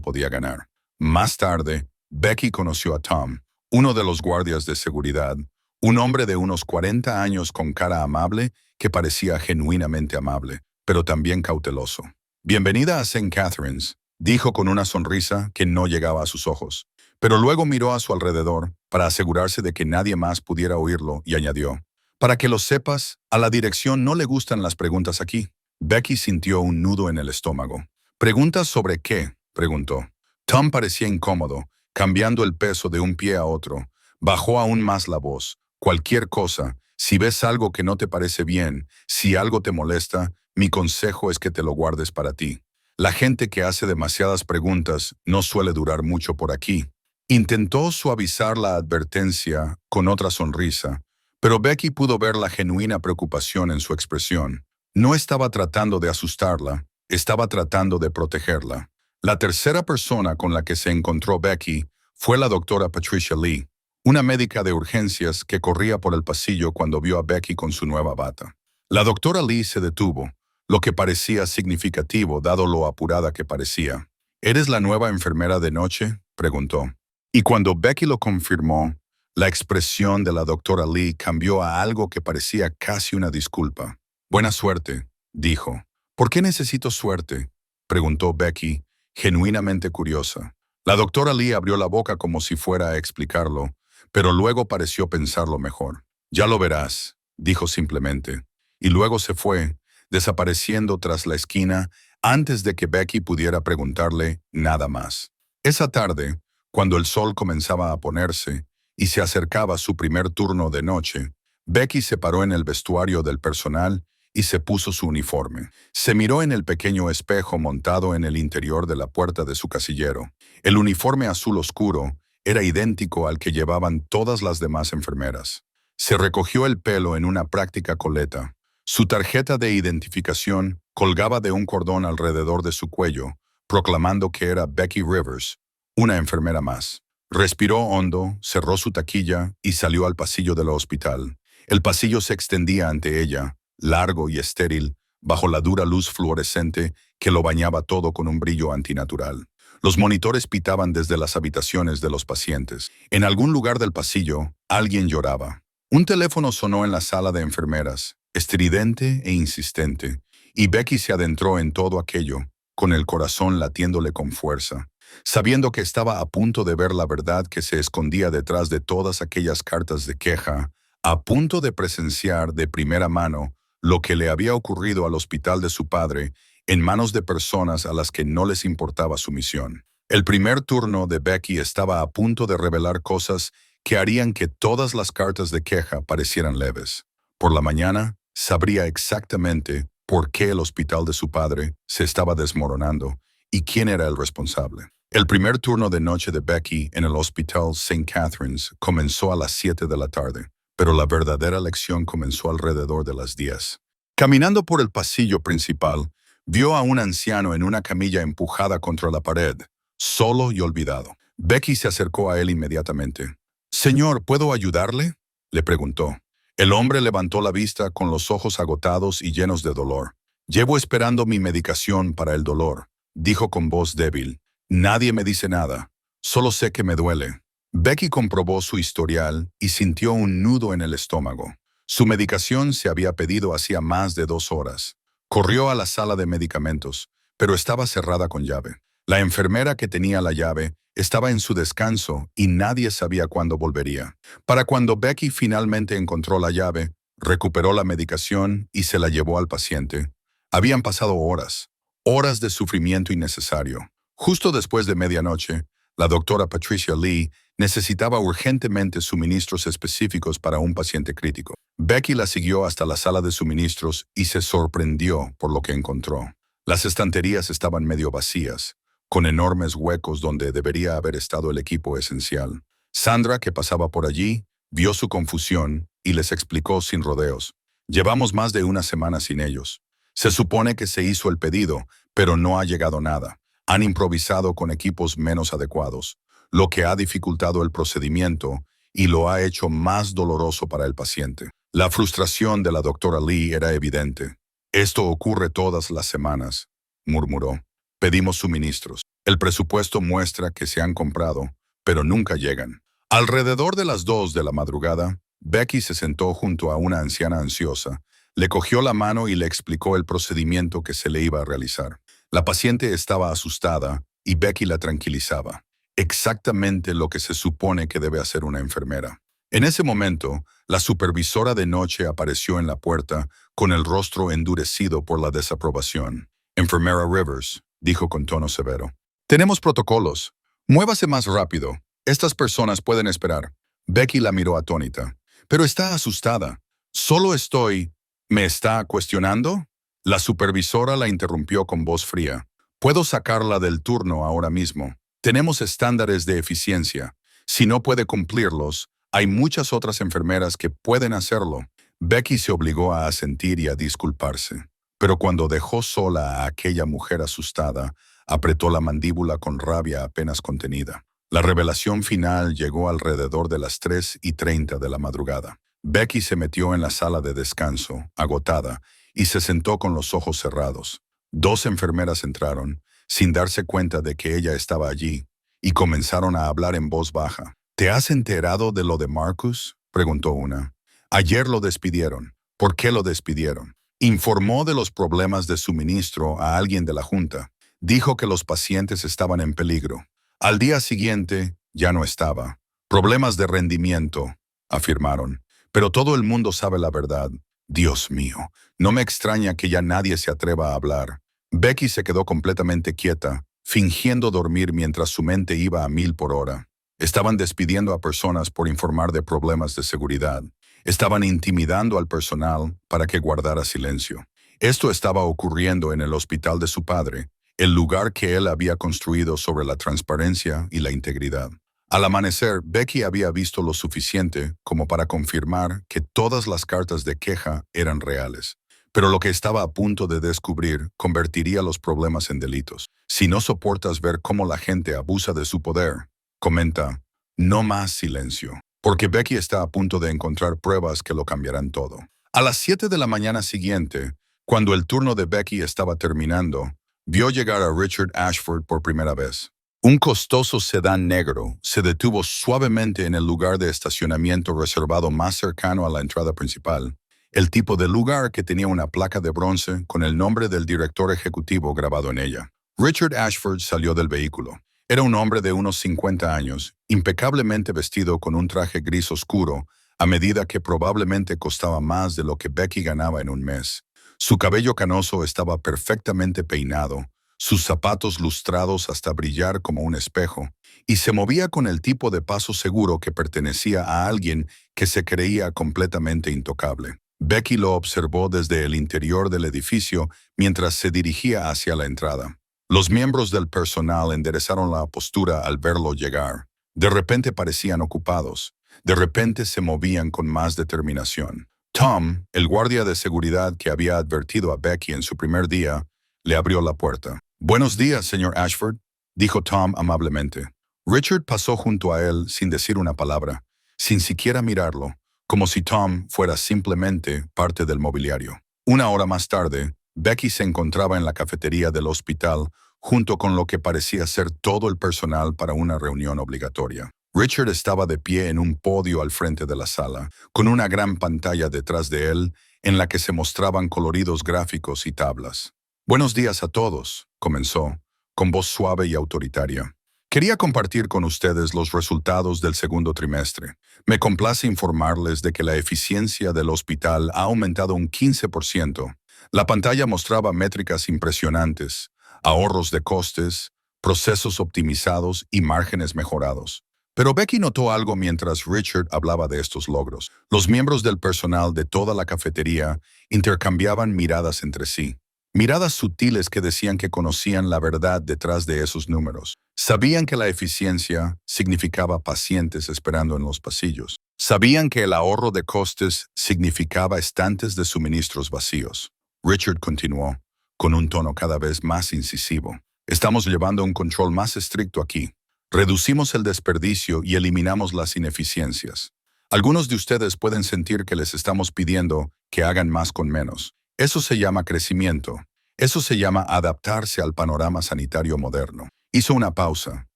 Speaker 1: podía ganar. Más tarde, Becky conoció a Tom, uno de los guardias de seguridad, un hombre de unos 40 años con cara amable que parecía genuinamente amable, pero también cauteloso. Bienvenida a St. Catharines, dijo con una sonrisa que no llegaba a sus ojos. Pero luego miró a su alrededor para asegurarse de que nadie más pudiera oírlo y añadió, para que lo sepas, a la dirección no le gustan las preguntas aquí. Becky sintió un nudo en el estómago. ¿Preguntas sobre qué?, preguntó. Tom parecía incómodo, cambiando el peso de un pie a otro. Bajó aún más la voz. Cualquier cosa, si ves algo que no te parece bien, si algo te molesta, mi consejo es que te lo guardes para ti. La gente que hace demasiadas preguntas no suele durar mucho por aquí. Intentó suavizar la advertencia con otra sonrisa, pero Becky pudo ver la genuina preocupación en su expresión. No estaba tratando de asustarla, estaba tratando de protegerla. La tercera persona con la que se encontró Becky fue la doctora Patricia Lee, una médica de urgencias que corría por el pasillo cuando vio a Becky con su nueva bata. La doctora Lee se detuvo, lo que parecía significativo dado lo apurada que parecía. ¿Eres la nueva enfermera de noche?, preguntó. Y cuando Becky lo confirmó, la expresión de la doctora Lee cambió a algo que parecía casi una disculpa. Buena suerte, dijo. ¿Por qué necesito suerte?, preguntó Becky, genuinamente curiosa. La doctora Lee abrió la boca como si fuera a explicarlo, pero luego pareció pensarlo mejor. Ya lo verás, dijo simplemente, y luego se fue, desapareciendo tras la esquina antes de que Becky pudiera preguntarle nada más. Esa tarde, cuando el sol comenzaba a ponerse y se acercaba su primer turno de noche, Becky se paró en el vestuario del personal y se puso su uniforme. Se miró en el pequeño espejo montado en el interior de la puerta de su casillero. El uniforme azul oscuro era idéntico al que llevaban todas las demás enfermeras. Se recogió el pelo en una práctica coleta. Su tarjeta de identificación colgaba de un cordón alrededor de su cuello, proclamando que era Becky Rivers, una enfermera más. Respiró hondo, cerró su taquilla y salió al pasillo del hospital. El pasillo se extendía ante ella, largo y estéril, bajo la dura luz fluorescente que lo bañaba todo con un brillo antinatural. Los monitores pitaban desde las habitaciones de los pacientes. En algún lugar del pasillo, alguien lloraba. Un teléfono sonó en la sala de enfermeras, estridente e insistente, y Becky se adentró en todo aquello, con el corazón latiéndole con fuerza, sabiendo que estaba a punto de ver la verdad que se escondía detrás de todas aquellas cartas de queja, a punto de presenciar de primera mano lo que le había ocurrido al hospital de su padre en manos de personas a las que no les importaba su misión. El primer turno de Becky estaba a punto de revelar cosas que harían que todas las cartas de queja parecieran leves. Por la mañana, sabría exactamente por qué el hospital de su padre se estaba desmoronando y quién era el responsable. El primer turno de noche de Becky en el Hospital St. Catharines comenzó a las 7 de la tarde, pero la verdadera lección comenzó alrededor de las 10. Caminando por el pasillo principal, vio a un anciano en una camilla empujada contra la pared, solo y olvidado. Becky se acercó a él inmediatamente. «Señor, ¿puedo ayudarle?», le preguntó. El hombre levantó la vista con los ojos agotados y llenos de dolor. «Llevo esperando mi medicación para el dolor», dijo con voz débil. «Nadie me dice nada. Solo sé que me duele». Becky comprobó su historial y sintió un nudo en el estómago. Su medicación se había pedido hacía más de 2 horas. Corrió a la sala de medicamentos, pero estaba cerrada con llave. La enfermera que tenía la llave estaba en su descanso y nadie sabía cuándo volvería. Para cuando Becky finalmente encontró la llave, recuperó la medicación y se la llevó al paciente. Habían pasado horas, horas de sufrimiento innecesario. Justo después de medianoche, la doctora Patricia Lee necesitaba urgentemente suministros específicos para un paciente crítico. Becky la siguió hasta la sala de suministros y se sorprendió por lo que encontró. Las estanterías estaban medio vacías, con enormes huecos donde debería haber estado el equipo esencial. Sandra, que pasaba por allí, vio su confusión y les explicó sin rodeos. «Llevamos más de una semana sin ellos. Se supone que se hizo el pedido, pero no ha llegado nada. Han improvisado con equipos menos adecuados, lo que ha dificultado el procedimiento y lo ha hecho más doloroso para el paciente. La frustración de la doctora Lee era evidente. Esto ocurre todas las semanas, murmuró. Pedimos suministros. El presupuesto muestra que se han comprado, pero nunca llegan. Alrededor de las 2 de la madrugada, Becky se sentó junto a una anciana ansiosa, le cogió la mano y le explicó el procedimiento que se le iba a realizar. La paciente estaba asustada y Becky la tranquilizaba. Exactamente lo que se supone que debe hacer una enfermera. En ese momento, la supervisora de noche apareció en la puerta con el rostro endurecido por la desaprobación. Enfermera Rivers, dijo con tono severo. Tenemos protocolos. Muévase más rápido. Estas personas pueden esperar. Becky la miró atónita. Pero está asustada. Solo estoy... ¿Me está cuestionando? La supervisora la interrumpió con voz fría. Puedo sacarla del turno ahora mismo. Tenemos estándares de eficiencia. Si no puede cumplirlos, hay muchas otras enfermeras que pueden hacerlo. Becky se obligó a asentir y a disculparse. Pero cuando dejó sola a aquella mujer asustada, apretó la mandíbula con rabia apenas contenida. La revelación final llegó alrededor de las 3:30 de la madrugada. Becky se metió en la sala de descanso, agotada, y se sentó con los ojos cerrados. 2 enfermeras entraron, sin darse cuenta de que ella estaba allí, y comenzaron a hablar en voz baja. ¿Te has enterado de lo de Marcus?, preguntó una. Ayer lo despidieron. ¿Por qué lo despidieron? Informó de los problemas de suministro a alguien de la junta. Dijo que los pacientes estaban en peligro. Al día siguiente, ya no estaba. Problemas de rendimiento, afirmaron. Pero todo el mundo sabe la verdad. Dios mío, no me extraña que ya nadie se atreva a hablar. Becky se quedó completamente quieta, fingiendo dormir mientras su mente iba a 1000 por hora. Estaban despidiendo a personas por informar de problemas de seguridad. Estaban intimidando al personal para que guardara silencio. Esto estaba ocurriendo en el hospital de su padre, el lugar que él había construido sobre la transparencia y la integridad. Al amanecer, Becky había visto lo suficiente como para confirmar que todas las cartas de queja eran reales. Pero lo que estaba a punto de descubrir convertiría los problemas en delitos. Si no soportas ver cómo la gente abusa de su poder, comenta, no más silencio, porque Becky está a punto de encontrar pruebas que lo cambiarán todo. A las 7 de la mañana siguiente, cuando el turno de Becky estaba terminando, vio llegar a Richard Ashford por primera vez. Un costoso sedán negro se detuvo suavemente en el lugar de estacionamiento reservado más cercano a la entrada principal, el tipo de lugar que tenía una placa de bronce con el nombre del director ejecutivo grabado en ella. Richard Ashford salió del vehículo. Era un hombre de unos 50 años, impecablemente vestido con un traje gris oscuro, a medida que probablemente costaba más de lo que Becky ganaba en un mes. Su cabello canoso estaba perfectamente peinado, sus zapatos lustrados hasta brillar como un espejo, y se movía con el tipo de paso seguro que pertenecía a alguien que se creía completamente intocable. Becky lo observó desde el interior del edificio mientras se dirigía hacia la entrada. Los miembros del personal enderezaron la postura al verlo llegar. De repente parecían ocupados. De repente se movían con más determinación. Tom, el guardia de seguridad que había advertido a Becky en su primer día, le abrió la puerta. «Buenos días, señor Ashford», dijo Tom amablemente. Richard pasó junto a él sin decir una palabra, sin siquiera mirarlo, como si Tom fuera simplemente parte del mobiliario. Una hora más tarde, Becky se encontraba en la cafetería del hospital junto con lo que parecía ser todo el personal para una reunión obligatoria. Richard estaba de pie en un podio al frente de la sala, con una gran pantalla detrás de él en la que se mostraban coloridos gráficos y tablas. «Buenos días a todos», comenzó, con voz suave y autoritaria. «Quería compartir con ustedes los resultados del segundo trimestre. Me complace informarles de que la eficiencia del hospital ha aumentado un 15%. La pantalla mostraba métricas impresionantes, ahorros de costes, procesos optimizados y márgenes mejorados. Pero Becky notó algo mientras Richard hablaba de estos logros. Los miembros del personal de toda la cafetería intercambiaban miradas entre sí. Miradas sutiles que decían que conocían la verdad detrás de esos números. Sabían que la eficiencia significaba pacientes esperando en los pasillos. Sabían que el ahorro de costes significaba estantes de suministros vacíos. Richard continuó, con un tono cada vez más incisivo. «Estamos llevando un control más estricto aquí. Reducimos el desperdicio y eliminamos las ineficiencias. Algunos de ustedes pueden sentir que les estamos pidiendo que hagan más con menos. Eso se llama crecimiento. Eso se llama adaptarse al panorama sanitario moderno. Hizo una pausa,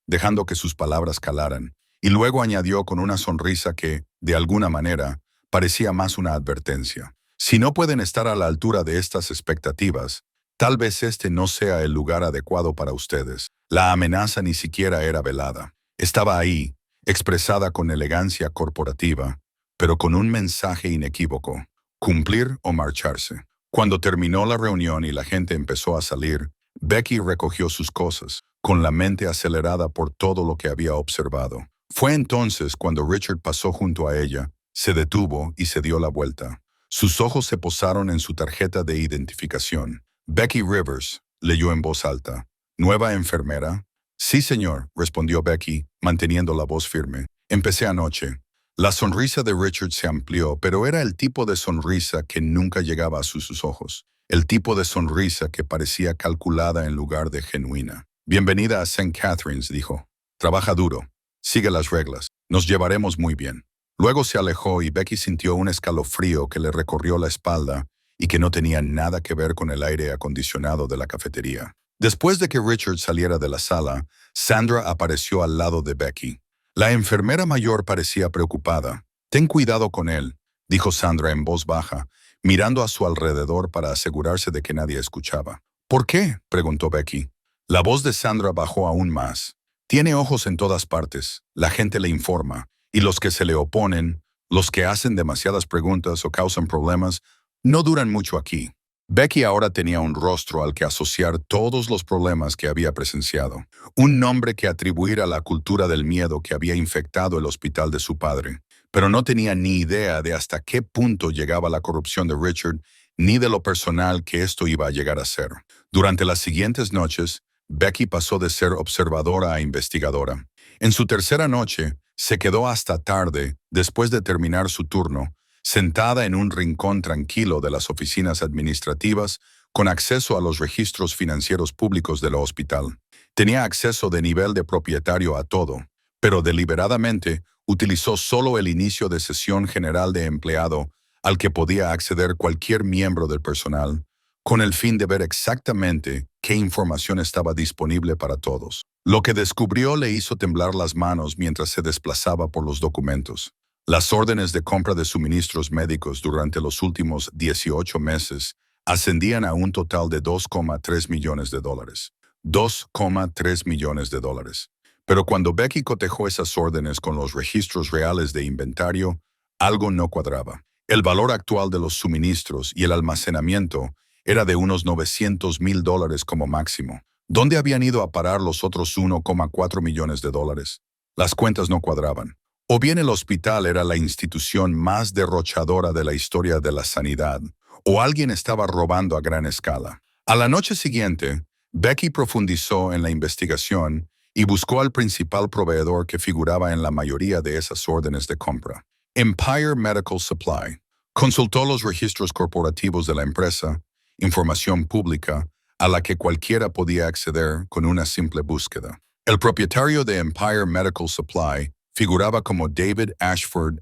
Speaker 1: dejando que sus palabras calaran, y luego añadió con una sonrisa que, de alguna manera, parecía más una advertencia. Si no pueden estar a la altura de estas expectativas, tal vez este no sea el lugar adecuado para ustedes. La amenaza ni siquiera era velada. Estaba ahí, expresada con elegancia corporativa, pero con un mensaje inequívoco: cumplir o marcharse. Cuando terminó la reunión y la gente empezó a salir, Becky recogió sus cosas, con la mente acelerada por todo lo que había observado. Fue entonces cuando Richard pasó junto a ella, se detuvo y se dio la vuelta. Sus ojos se posaron en su tarjeta de identificación. Becky Rivers, leyó en voz alta. ¿Nueva enfermera? Sí, señor, respondió Becky, manteniendo la voz firme. Empecé anoche. La sonrisa de Richard se amplió, pero era el tipo de sonrisa que nunca llegaba a sus ojos. El tipo de sonrisa que parecía calculada en lugar de genuina. Bienvenida a St. Catharines, dijo. Trabaja duro. Sigue las reglas. Nos llevaremos muy bien. Luego se alejó y Becky sintió un escalofrío que le recorrió la espalda y que no tenía nada que ver con el aire acondicionado de la cafetería. Después de que Richard saliera de la sala, Sandra apareció al lado de Becky. La enfermera mayor parecía preocupada. «Ten cuidado con él», dijo Sandra en voz baja, mirando a su alrededor para asegurarse de que nadie escuchaba. «¿Por qué?», preguntó Becky. La voz de Sandra bajó aún más. «Tiene ojos en todas partes. La gente le informa. Y los que se le oponen, los que hacen demasiadas preguntas o causan problemas, no duran mucho aquí». Becky ahora tenía un rostro al que asociar todos los problemas que había presenciado. Un nombre que atribuir a la cultura del miedo que había infectado el hospital de su padre. Pero no tenía ni idea de hasta qué punto llegaba la corrupción de Richard, ni de lo personal que esto iba a llegar a ser. Durante las siguientes noches, Becky pasó de ser observadora a investigadora. En su tercera noche, se quedó hasta tarde, después de terminar su turno, sentada en un rincón tranquilo de las oficinas administrativas, con acceso a los registros financieros públicos del hospital. Tenía acceso de nivel de propietario a todo, pero deliberadamente utilizó solo el inicio de sesión general de empleado al que podía acceder cualquier miembro del personal, con el fin de ver exactamente qué información estaba disponible para todos. Lo que descubrió le hizo temblar las manos mientras se desplazaba por los documentos. Las órdenes de compra de suministros médicos durante los últimos 18 meses ascendían a un total de $2,3 millones. $2,3 millones. Pero cuando Becky cotejó esas órdenes con los registros reales de inventario, algo no cuadraba. El valor actual de los suministros y el almacenamiento era de unos $900,000 como máximo. ¿Dónde habían ido a parar los otros $1,4 millones? Las cuentas no cuadraban. O bien el hospital era la institución más derrochadora de la historia de la sanidad, o alguien estaba robando a gran escala. A la noche siguiente, Becky profundizó en la investigación y buscó al principal proveedor que figuraba en la mayoría de esas órdenes de compra: Empire Medical Supply. Consultó los registros corporativos de la empresa, información pública a la que cualquiera podía acceder con una simple búsqueda. El propietario de Empire Medical Supply figuraba como David Ashford.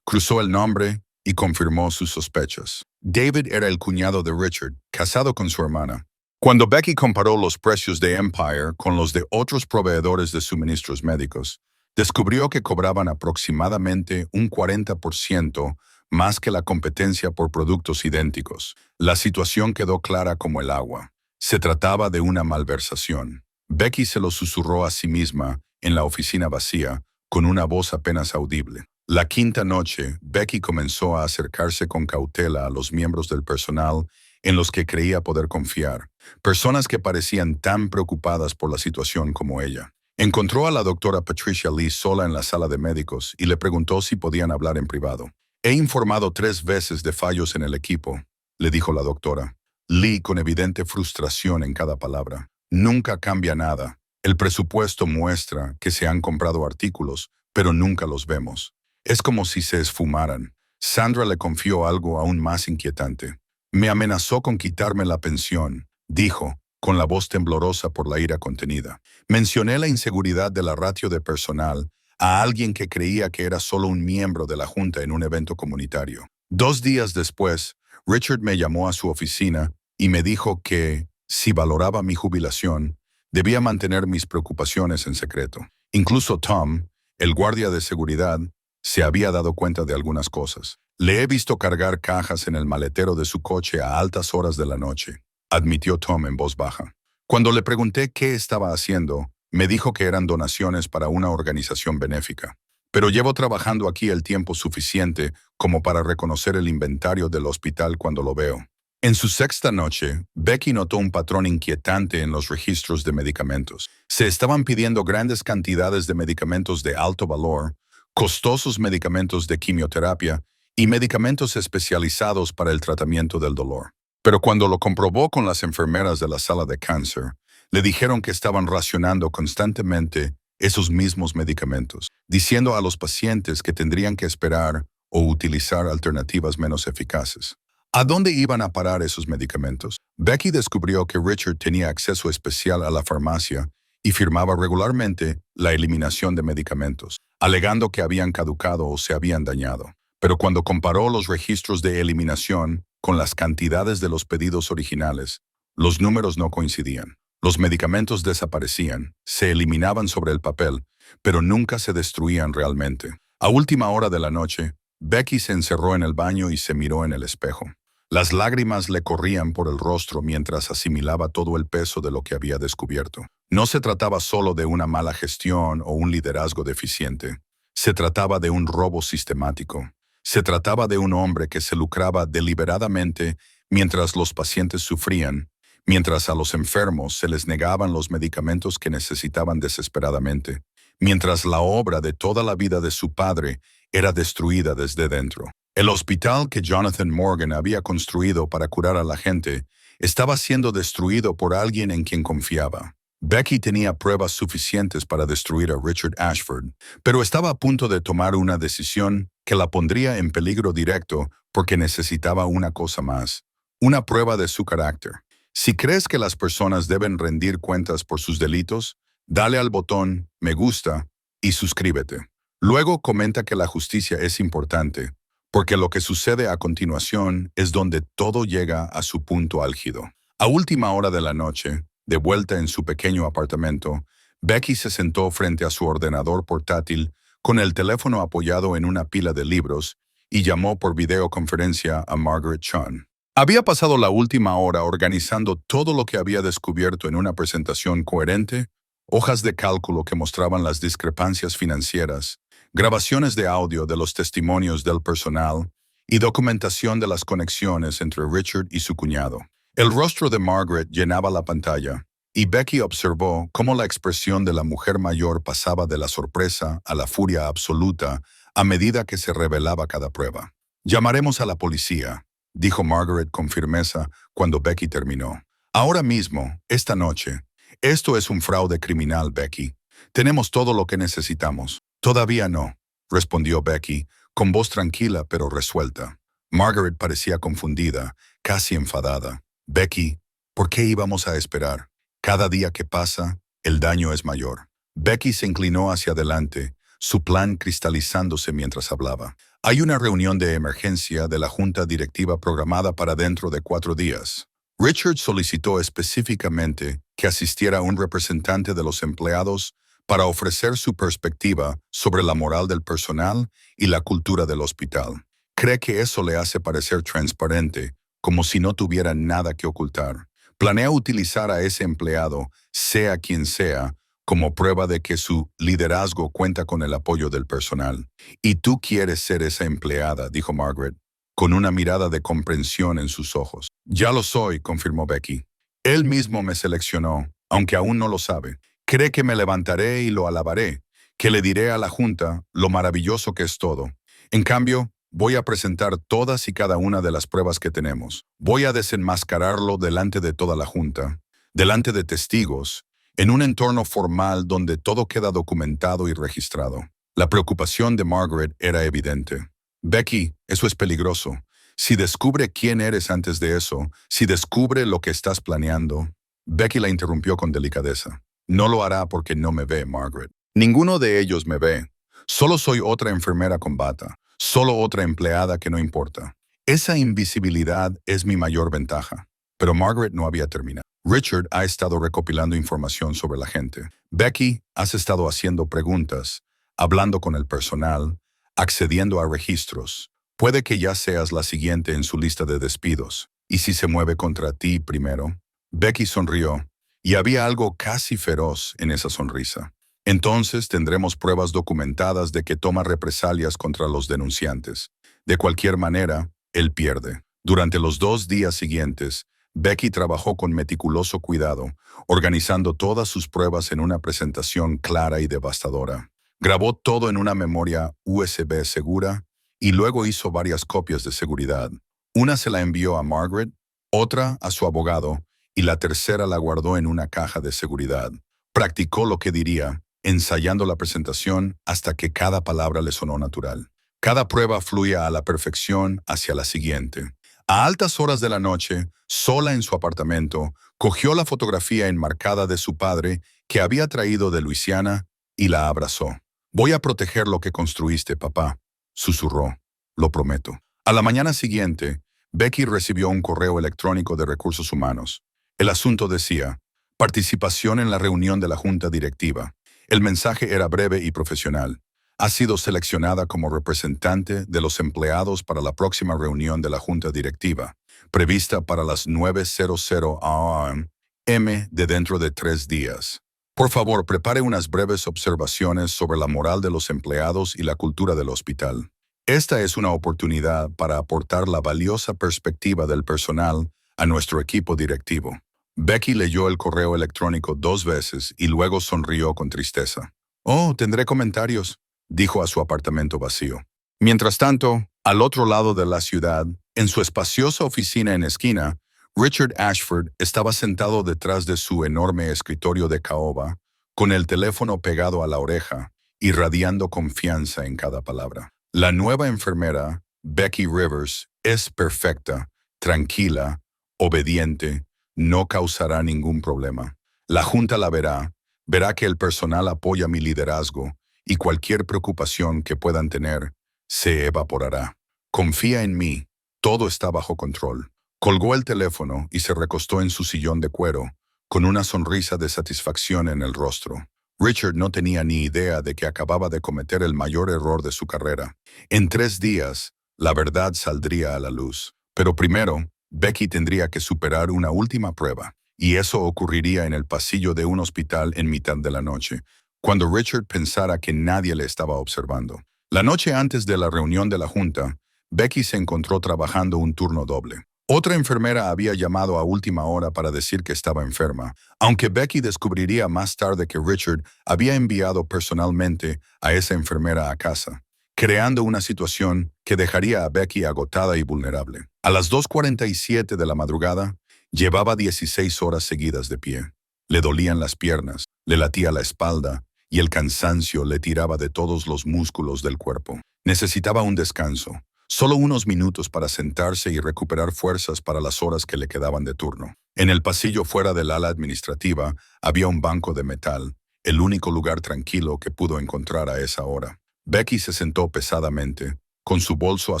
Speaker 1: Cruzó el nombre y confirmó sus sospechas. David era el cuñado de Richard, casado con su hermana. Cuando Becky comparó los precios de Empire con los de otros proveedores de suministros médicos, descubrió que cobraban aproximadamente un 40% más que la competencia por productos idénticos. La situación quedó clara como el agua. Se trataba de una malversación. Becky se lo susurró a sí misma en la oficina vacía, con una voz apenas audible. La quinta noche, Becky comenzó a acercarse con cautela a los miembros del personal en los que creía poder confiar, personas que parecían tan preocupadas por la situación como ella. Encontró a la doctora Patricia Lee sola en la sala de médicos y le preguntó si podían hablar en privado. «He informado 3 veces de fallos en el equipo», le dijo la doctora. Lee, con evidente frustración en cada palabra. «Nunca cambia nada. El presupuesto muestra que se han comprado artículos, pero nunca los vemos. Es como si se esfumaran». Sandra le confió algo aún más inquietante. «Me amenazó con quitarme la pensión», dijo, con la voz temblorosa por la ira contenida. Mencioné la inseguridad de la ratio de personal a alguien que creía que era solo un miembro de la junta en un evento comunitario. 2 días después, Richard me llamó a su oficina y me dijo que, si valoraba mi jubilación, debía mantener mis preocupaciones en secreto. Incluso Tom, el guardia de seguridad, se había dado cuenta de algunas cosas. Le he visto cargar cajas en el maletero de su coche a altas horas de la noche, admitió Tom en voz baja. Cuando le pregunté qué estaba haciendo, me dijo que eran donaciones para una organización benéfica. Pero llevo trabajando aquí el tiempo suficiente como para reconocer el inventario del hospital cuando lo veo. En su sexta noche, Becky notó un patrón inquietante en los registros de medicamentos. Se estaban pidiendo grandes cantidades de medicamentos de alto valor, costosos medicamentos de quimioterapia y medicamentos especializados para el tratamiento del dolor. Pero cuando lo comprobó con las enfermeras de la sala de cáncer, le dijeron que estaban racionando constantemente esos mismos medicamentos, diciendo a los pacientes que tendrían que esperar o utilizar alternativas menos eficaces. ¿A dónde iban a parar esos medicamentos? Becky descubrió que Richard tenía acceso especial a la farmacia y firmaba regularmente la eliminación de medicamentos, alegando que habían caducado o se habían dañado. Pero cuando comparó los registros de eliminación con las cantidades de los pedidos originales, los números no coincidían. Los medicamentos desaparecían, se eliminaban sobre el papel, pero nunca se destruían realmente. A última hora de la noche, Becky se encerró en el baño y se miró en el espejo. Las lágrimas le corrían por el rostro mientras asimilaba todo el peso de lo que había descubierto. No se trataba solo de una mala gestión o un liderazgo deficiente. Se trataba de un robo sistemático. Se trataba de un hombre que se lucraba deliberadamente mientras los pacientes sufrían, mientras a los enfermos se les negaban los medicamentos que necesitaban desesperadamente, mientras la obra de toda la vida de su padre era destruida desde dentro. El hospital que Jonathan Morgan había construido para curar a la gente estaba siendo destruido por alguien en quien confiaba. Becky tenía pruebas suficientes para destruir a Richard Ashford, pero estaba a punto de tomar una decisión que la pondría en peligro directo porque necesitaba una cosa más, una prueba de su carácter. Si crees que las personas deben rendir cuentas por sus delitos, dale al botón me gusta y suscríbete. Luego comenta que la justicia es importante, porque lo que sucede a continuación es donde todo llega a su punto álgido. A última hora de la noche, de vuelta en su pequeño apartamento, Becky se sentó frente a su ordenador portátil con el teléfono apoyado en una pila de libros y llamó por videoconferencia a Margaret Chun. Había pasado la última hora organizando todo lo que había descubierto en una presentación coherente, hojas de cálculo que mostraban las discrepancias financieras, grabaciones de audio de los testimonios del personal y documentación de las conexiones entre Richard y su cuñado. El rostro de Margaret llenaba la pantalla, y Becky observó cómo la expresión de la mujer mayor pasaba de la sorpresa a la furia absoluta a medida que se revelaba cada prueba. «Llamaremos a la policía», dijo Margaret con firmeza cuando Becky terminó. «Ahora mismo, esta noche. Esto es un fraude criminal, Becky. Tenemos todo lo que necesitamos». «Todavía no», respondió Becky, con voz tranquila pero resuelta. Margaret parecía confundida, casi enfadada. «Becky, ¿por qué íbamos a esperar? Cada día que pasa, el daño es mayor». Becky se inclinó hacia adelante, su plan cristalizándose mientras hablaba. «Hay una reunión de emergencia de la Junta Directiva programada para dentro de 4 días. Richard solicitó específicamente que asistiera un representante de los empleados para ofrecer su perspectiva sobre la moral del personal y la cultura del hospital. Cree que eso le hace parecer transparente, como si no tuviera nada que ocultar. Planea utilizar a ese empleado, sea quien sea, como prueba de que su liderazgo cuenta con el apoyo del personal. Y tú quieres ser esa empleada», dijo Margaret, con una mirada de comprensión en sus ojos. «Ya lo soy», confirmó Becky. «Él mismo me seleccionó, aunque aún no lo sabe. Cree que me levantaré y lo alabaré, que le diré a la Junta lo maravilloso que es todo. En cambio, voy a presentar todas y cada una de las pruebas que tenemos. Voy a desenmascararlo delante de toda la Junta, delante de testigos, en un entorno formal donde todo queda documentado y registrado». La preocupación de Margaret era evidente. «Becky, eso es peligroso. Si descubre quién eres antes de eso, si descubre lo que estás planeando». Becky la interrumpió con delicadeza. No lo hará porque no me ve, Margaret. Ninguno de ellos me ve. Solo soy otra enfermera con bata. Solo otra empleada que no importa. Esa invisibilidad es mi mayor ventaja. Pero Margaret no había terminado. Richard ha estado recopilando información sobre la gente. Becky, has estado haciendo preguntas, hablando con el personal, accediendo a registros. Puede que ya seas la siguiente en su lista de despidos. ¿Y si se mueve contra ti primero? Becky sonrió, y había algo casi feroz en esa sonrisa. Entonces tendremos pruebas documentadas de que toma represalias contra los denunciantes. De cualquier manera, él pierde. Durante los 2 días siguientes, Becky trabajó con meticuloso cuidado, organizando todas sus pruebas en una presentación clara y devastadora. Grabó todo en una memoria USB segura y luego hizo varias copias de seguridad. Una se la envió a Margaret, otra a su abogado y la tercera la guardó en una caja de seguridad. Practicó lo que diría, ensayando la presentación hasta que cada palabra le sonó natural. Cada prueba fluía a la perfección hacia la siguiente. A altas horas de la noche, sola en su apartamento, cogió la fotografía enmarcada de su padre que había traído de Luisiana y la abrazó. «Voy a proteger lo que construiste, papá», susurró. «Lo prometo». A la mañana siguiente, Becky recibió un correo electrónico de Recursos Humanos. El asunto decía, participación en la reunión de la Junta Directiva. El mensaje era breve y profesional. Ha sido seleccionada como representante de los empleados para la próxima reunión de la Junta Directiva, prevista para las 9:00 a.m. de dentro de 3 días. Por favor, prepare unas breves observaciones sobre la moral de los empleados y la cultura del hospital. Esta es una oportunidad para aportar la valiosa perspectiva del personal a nuestro equipo directivo. Becky leyó el correo electrónico 2 veces y luego sonrió con tristeza. «Oh, tendré comentarios», dijo a su apartamento vacío. Mientras tanto, al otro lado de la ciudad, en su espaciosa oficina en esquina, Richard Ashford estaba sentado detrás de su enorme escritorio de caoba, con el teléfono pegado a la oreja, irradiando confianza en cada palabra. La nueva enfermera, Becky Rivers, es perfecta, tranquila, obediente, no causará ningún problema. La Junta la verá que el personal apoya mi liderazgo y cualquier preocupación que puedan tener se evaporará. Confía en mí, todo está bajo control. Colgó el teléfono y se recostó en su sillón de cuero, con una sonrisa de satisfacción en el rostro. Richard no tenía ni idea de que acababa de cometer el mayor error de su carrera. En 3 días, la verdad saldría a la luz. Pero primero, Becky tendría que superar una última prueba, y eso ocurriría en el pasillo de un hospital en mitad de la noche, cuando Richard pensara que nadie le estaba observando. La noche antes de la reunión de la Junta, Becky se encontró trabajando un turno doble. Otra enfermera había llamado a última hora para decir que estaba enferma, aunque Becky descubriría más tarde que Richard había enviado personalmente a esa enfermera a casa, creando una situación que dejaría a Becky agotada y vulnerable. A las 2:47 de la madrugada, llevaba 16 horas seguidas de pie. Le dolían las piernas, le latía la espalda y el cansancio le tiraba de todos los músculos del cuerpo. Necesitaba un descanso. Solo unos minutos para sentarse y recuperar fuerzas para las horas que le quedaban de turno. En el pasillo fuera del ala administrativa había un banco de metal, el único lugar tranquilo que pudo encontrar a esa hora. Becky se sentó pesadamente, con su bolso a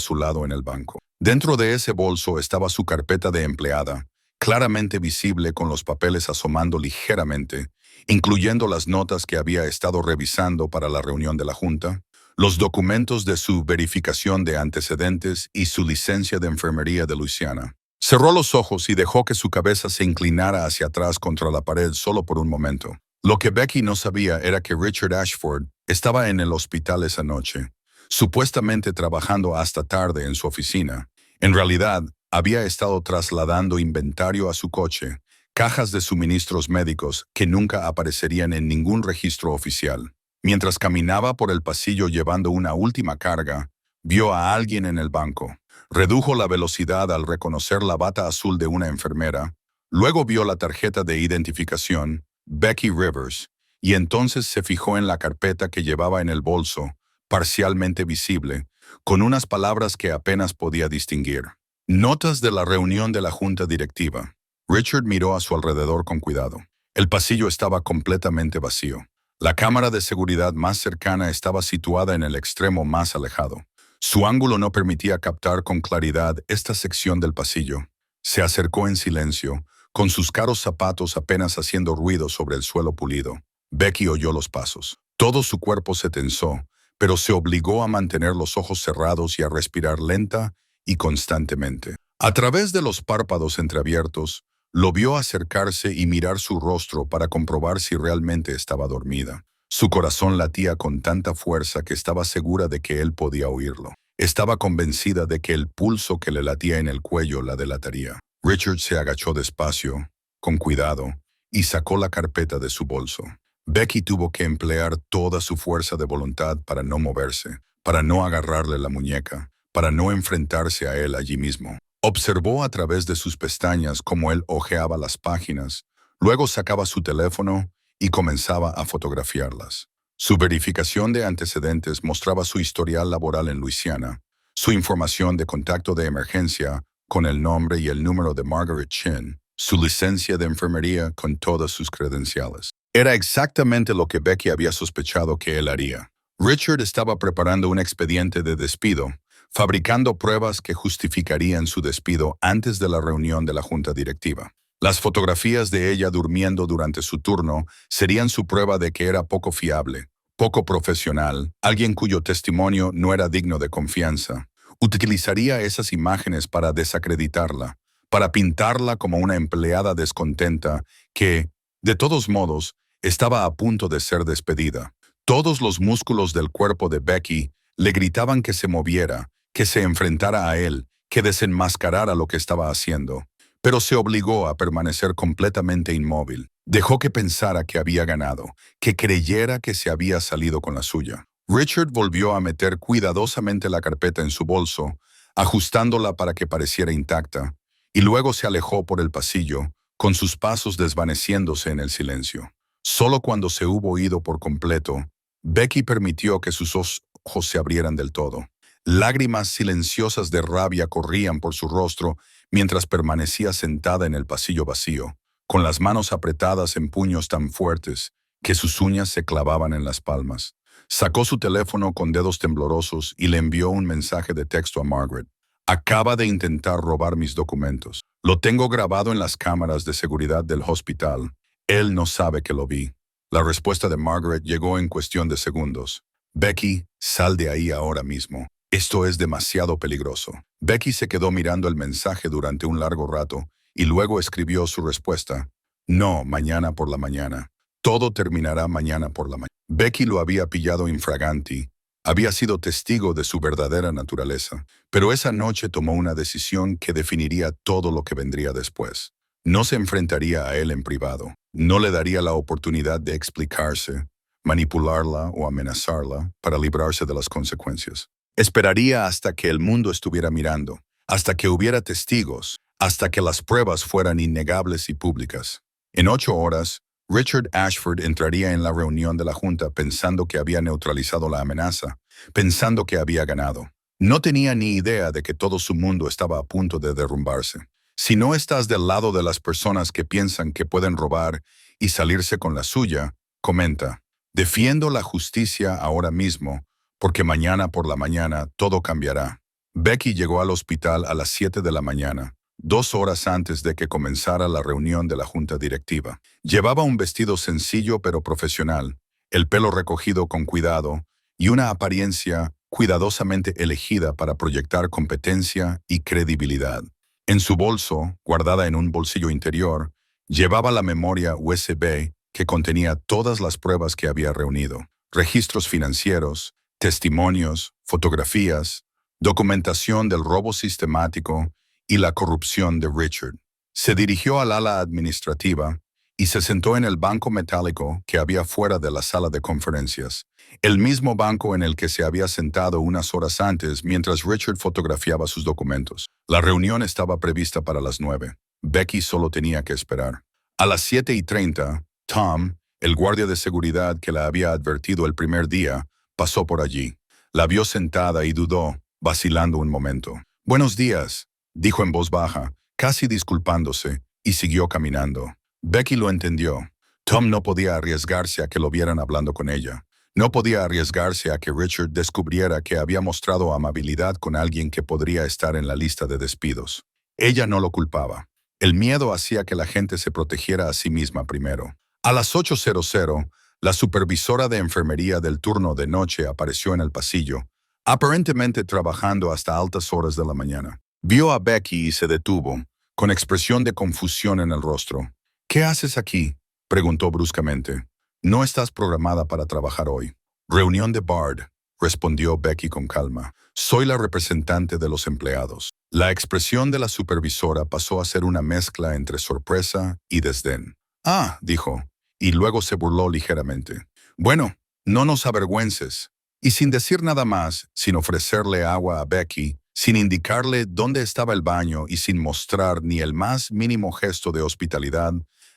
Speaker 1: su lado en el banco. Dentro de ese bolso estaba su carpeta de empleada, claramente visible con los papeles asomando ligeramente, incluyendo las notas que había estado revisando para la reunión de la Junta, los documentos de su verificación de antecedentes y su licencia de enfermería de Luisiana. Cerró los ojos y dejó que su cabeza se inclinara hacia atrás contra la pared solo por un momento. Lo que Becky no sabía era que Richard Ashford estaba en el hospital esa noche, supuestamente trabajando hasta tarde en su oficina. En realidad, había estado trasladando inventario a su coche, cajas de suministros médicos que nunca aparecerían en ningún registro oficial. Mientras caminaba por el pasillo llevando una última carga, vio a alguien en el banco. Redujo la velocidad al reconocer la bata azul de una enfermera. Luego vio la tarjeta de identificación, Becky Rivers, y entonces se fijó en la carpeta que llevaba en el bolso, parcialmente visible, con unas palabras que apenas podía distinguir. Notas de la reunión de la Junta Directiva. Richard miró a su alrededor con cuidado. El pasillo estaba completamente vacío. La cámara de seguridad más cercana estaba situada en el extremo más alejado. Su ángulo no permitía captar con claridad esta sección del pasillo. Se acercó en silencio, con sus caros zapatos apenas haciendo ruido sobre el suelo pulido. Becky oyó los pasos. Todo su cuerpo se tensó, pero se obligó a mantener los ojos cerrados y a respirar lenta y constantemente. A través de los párpados entreabiertos, lo vio acercarse y mirar su rostro para comprobar si realmente estaba dormida. Su corazón latía con tanta fuerza que estaba segura de que él podía oírlo. Estaba convencida de que el pulso que le latía en el cuello la delataría. Richard se agachó despacio, con cuidado, y sacó la carpeta de su bolso. Becky tuvo que emplear toda su fuerza de voluntad para no moverse, para no agarrarle la muñeca, para no enfrentarse a él allí mismo. Observó a través de sus pestañas cómo él hojeaba las páginas, luego sacaba su teléfono y comenzaba a fotografiarlas. Su verificación de antecedentes mostraba su historial laboral en Luisiana, su información de contacto de emergencia con el nombre y el número de Margaret Chin, su licencia de enfermería con todas sus credenciales. Era exactamente lo que Becky había sospechado que él haría. Richard estaba preparando un expediente de despido, fabricando pruebas que justificarían su despido antes de la reunión de la junta directiva. Las fotografías de ella durmiendo durante su turno serían su prueba de que era poco fiable, poco profesional, alguien cuyo testimonio no era digno de confianza. Utilizaría esas imágenes para desacreditarla, para pintarla como una empleada descontenta que, de todos modos, estaba a punto de ser despedida. Todos los músculos del cuerpo de Becky le gritaban que se moviera, que se enfrentara a él, que desenmascarara lo que estaba haciendo. Pero se obligó a permanecer completamente inmóvil. Dejó que pensara que había ganado, que creyera que se había salido con la suya. Richard volvió a meter cuidadosamente la carpeta en su bolso, ajustándola para que pareciera intacta, y luego se alejó por el pasillo, con sus pasos desvaneciéndose en el silencio. Solo cuando se hubo ido por completo, Becky permitió que sus ojos se abrieran del todo. Lágrimas silenciosas de rabia corrían por su rostro mientras permanecía sentada en el pasillo vacío, con las manos apretadas en puños tan fuertes que sus uñas se clavaban en las palmas. Sacó su teléfono con dedos temblorosos y le envió un mensaje de texto a Margaret. Acaba de intentar robar mis documentos. Lo tengo grabado en las cámaras de seguridad del hospital. Él no sabe que lo vi. La respuesta de Margaret llegó en cuestión de segundos. Becky, sal de ahí ahora mismo. Esto es demasiado peligroso. Becky se quedó mirando el mensaje durante un largo rato y luego escribió su respuesta. No, mañana por la mañana. Todo terminará mañana por la mañana. Becky lo había pillado infraganti. Había sido testigo de su verdadera naturaleza, pero esa noche tomó una decisión que definiría todo lo que vendría después. No se enfrentaría a él en privado. No le daría la oportunidad de explicarse, manipularla o amenazarla para librarse de las consecuencias. Esperaría hasta que el mundo estuviera mirando, hasta que hubiera testigos, hasta que las pruebas fueran innegables y públicas. En 8 horas, Richard Ashford entraría en la reunión de la Junta pensando que había neutralizado la amenaza, pensando que había ganado. No tenía ni idea de que todo su mundo estaba a punto de derrumbarse. Si no estás del lado de las personas que piensan que pueden robar y salirse con la suya, comenta, defiendo la justicia ahora mismo, porque mañana por la mañana todo cambiará. Becky llegó al hospital a las 7 de la mañana, 2 horas antes de que comenzara la reunión de la junta directiva. Llevaba un vestido sencillo pero profesional, el pelo recogido con cuidado y una apariencia cuidadosamente elegida para proyectar competencia y credibilidad. En su bolso, guardada en un bolsillo interior, llevaba la memoria USB que contenía todas las pruebas que había reunido, registros financieros, testimonios, fotografías, documentación del robo sistemático y la corrupción de Richard. Se dirigió al ala administrativa y se sentó en el banco metálico que había fuera de la sala de conferencias, el mismo banco en el que se había sentado unas horas antes mientras Richard fotografiaba sus documentos. La reunión estaba prevista para las 9. Becky solo tenía que esperar. A las 7:30, Tom, el guardia de seguridad que la había advertido el primer día, pasó por allí. La vio sentada y dudó, vacilando un momento. «Buenos días», dijo en voz baja, casi disculpándose, y siguió caminando. Becky lo entendió. Tom no podía arriesgarse a que lo vieran hablando con ella. No podía arriesgarse a que Richard descubriera que había mostrado amabilidad con alguien que podría estar en la lista de despidos. Ella no lo culpaba. El miedo hacía que la gente se protegiera a sí misma primero. A las 8:00, la supervisora de enfermería del turno de noche apareció en el pasillo, aparentemente trabajando hasta altas horas de la mañana. Vio a Becky y se detuvo, con expresión de confusión en el rostro. «¿Qué haces aquí?», preguntó bruscamente. «No estás programada para trabajar hoy». «Reunión de Bard», respondió Becky con calma. «Soy la representante de los empleados». La expresión de la supervisora pasó a ser una mezcla entre sorpresa y desdén. «Ah», dijo, y luego se burló ligeramente. «Bueno, no nos avergüences». Y sin decir nada más, sin ofrecerle agua a Becky, sin indicarle dónde estaba el baño y sin mostrar ni el más mínimo gesto de hospitalidad,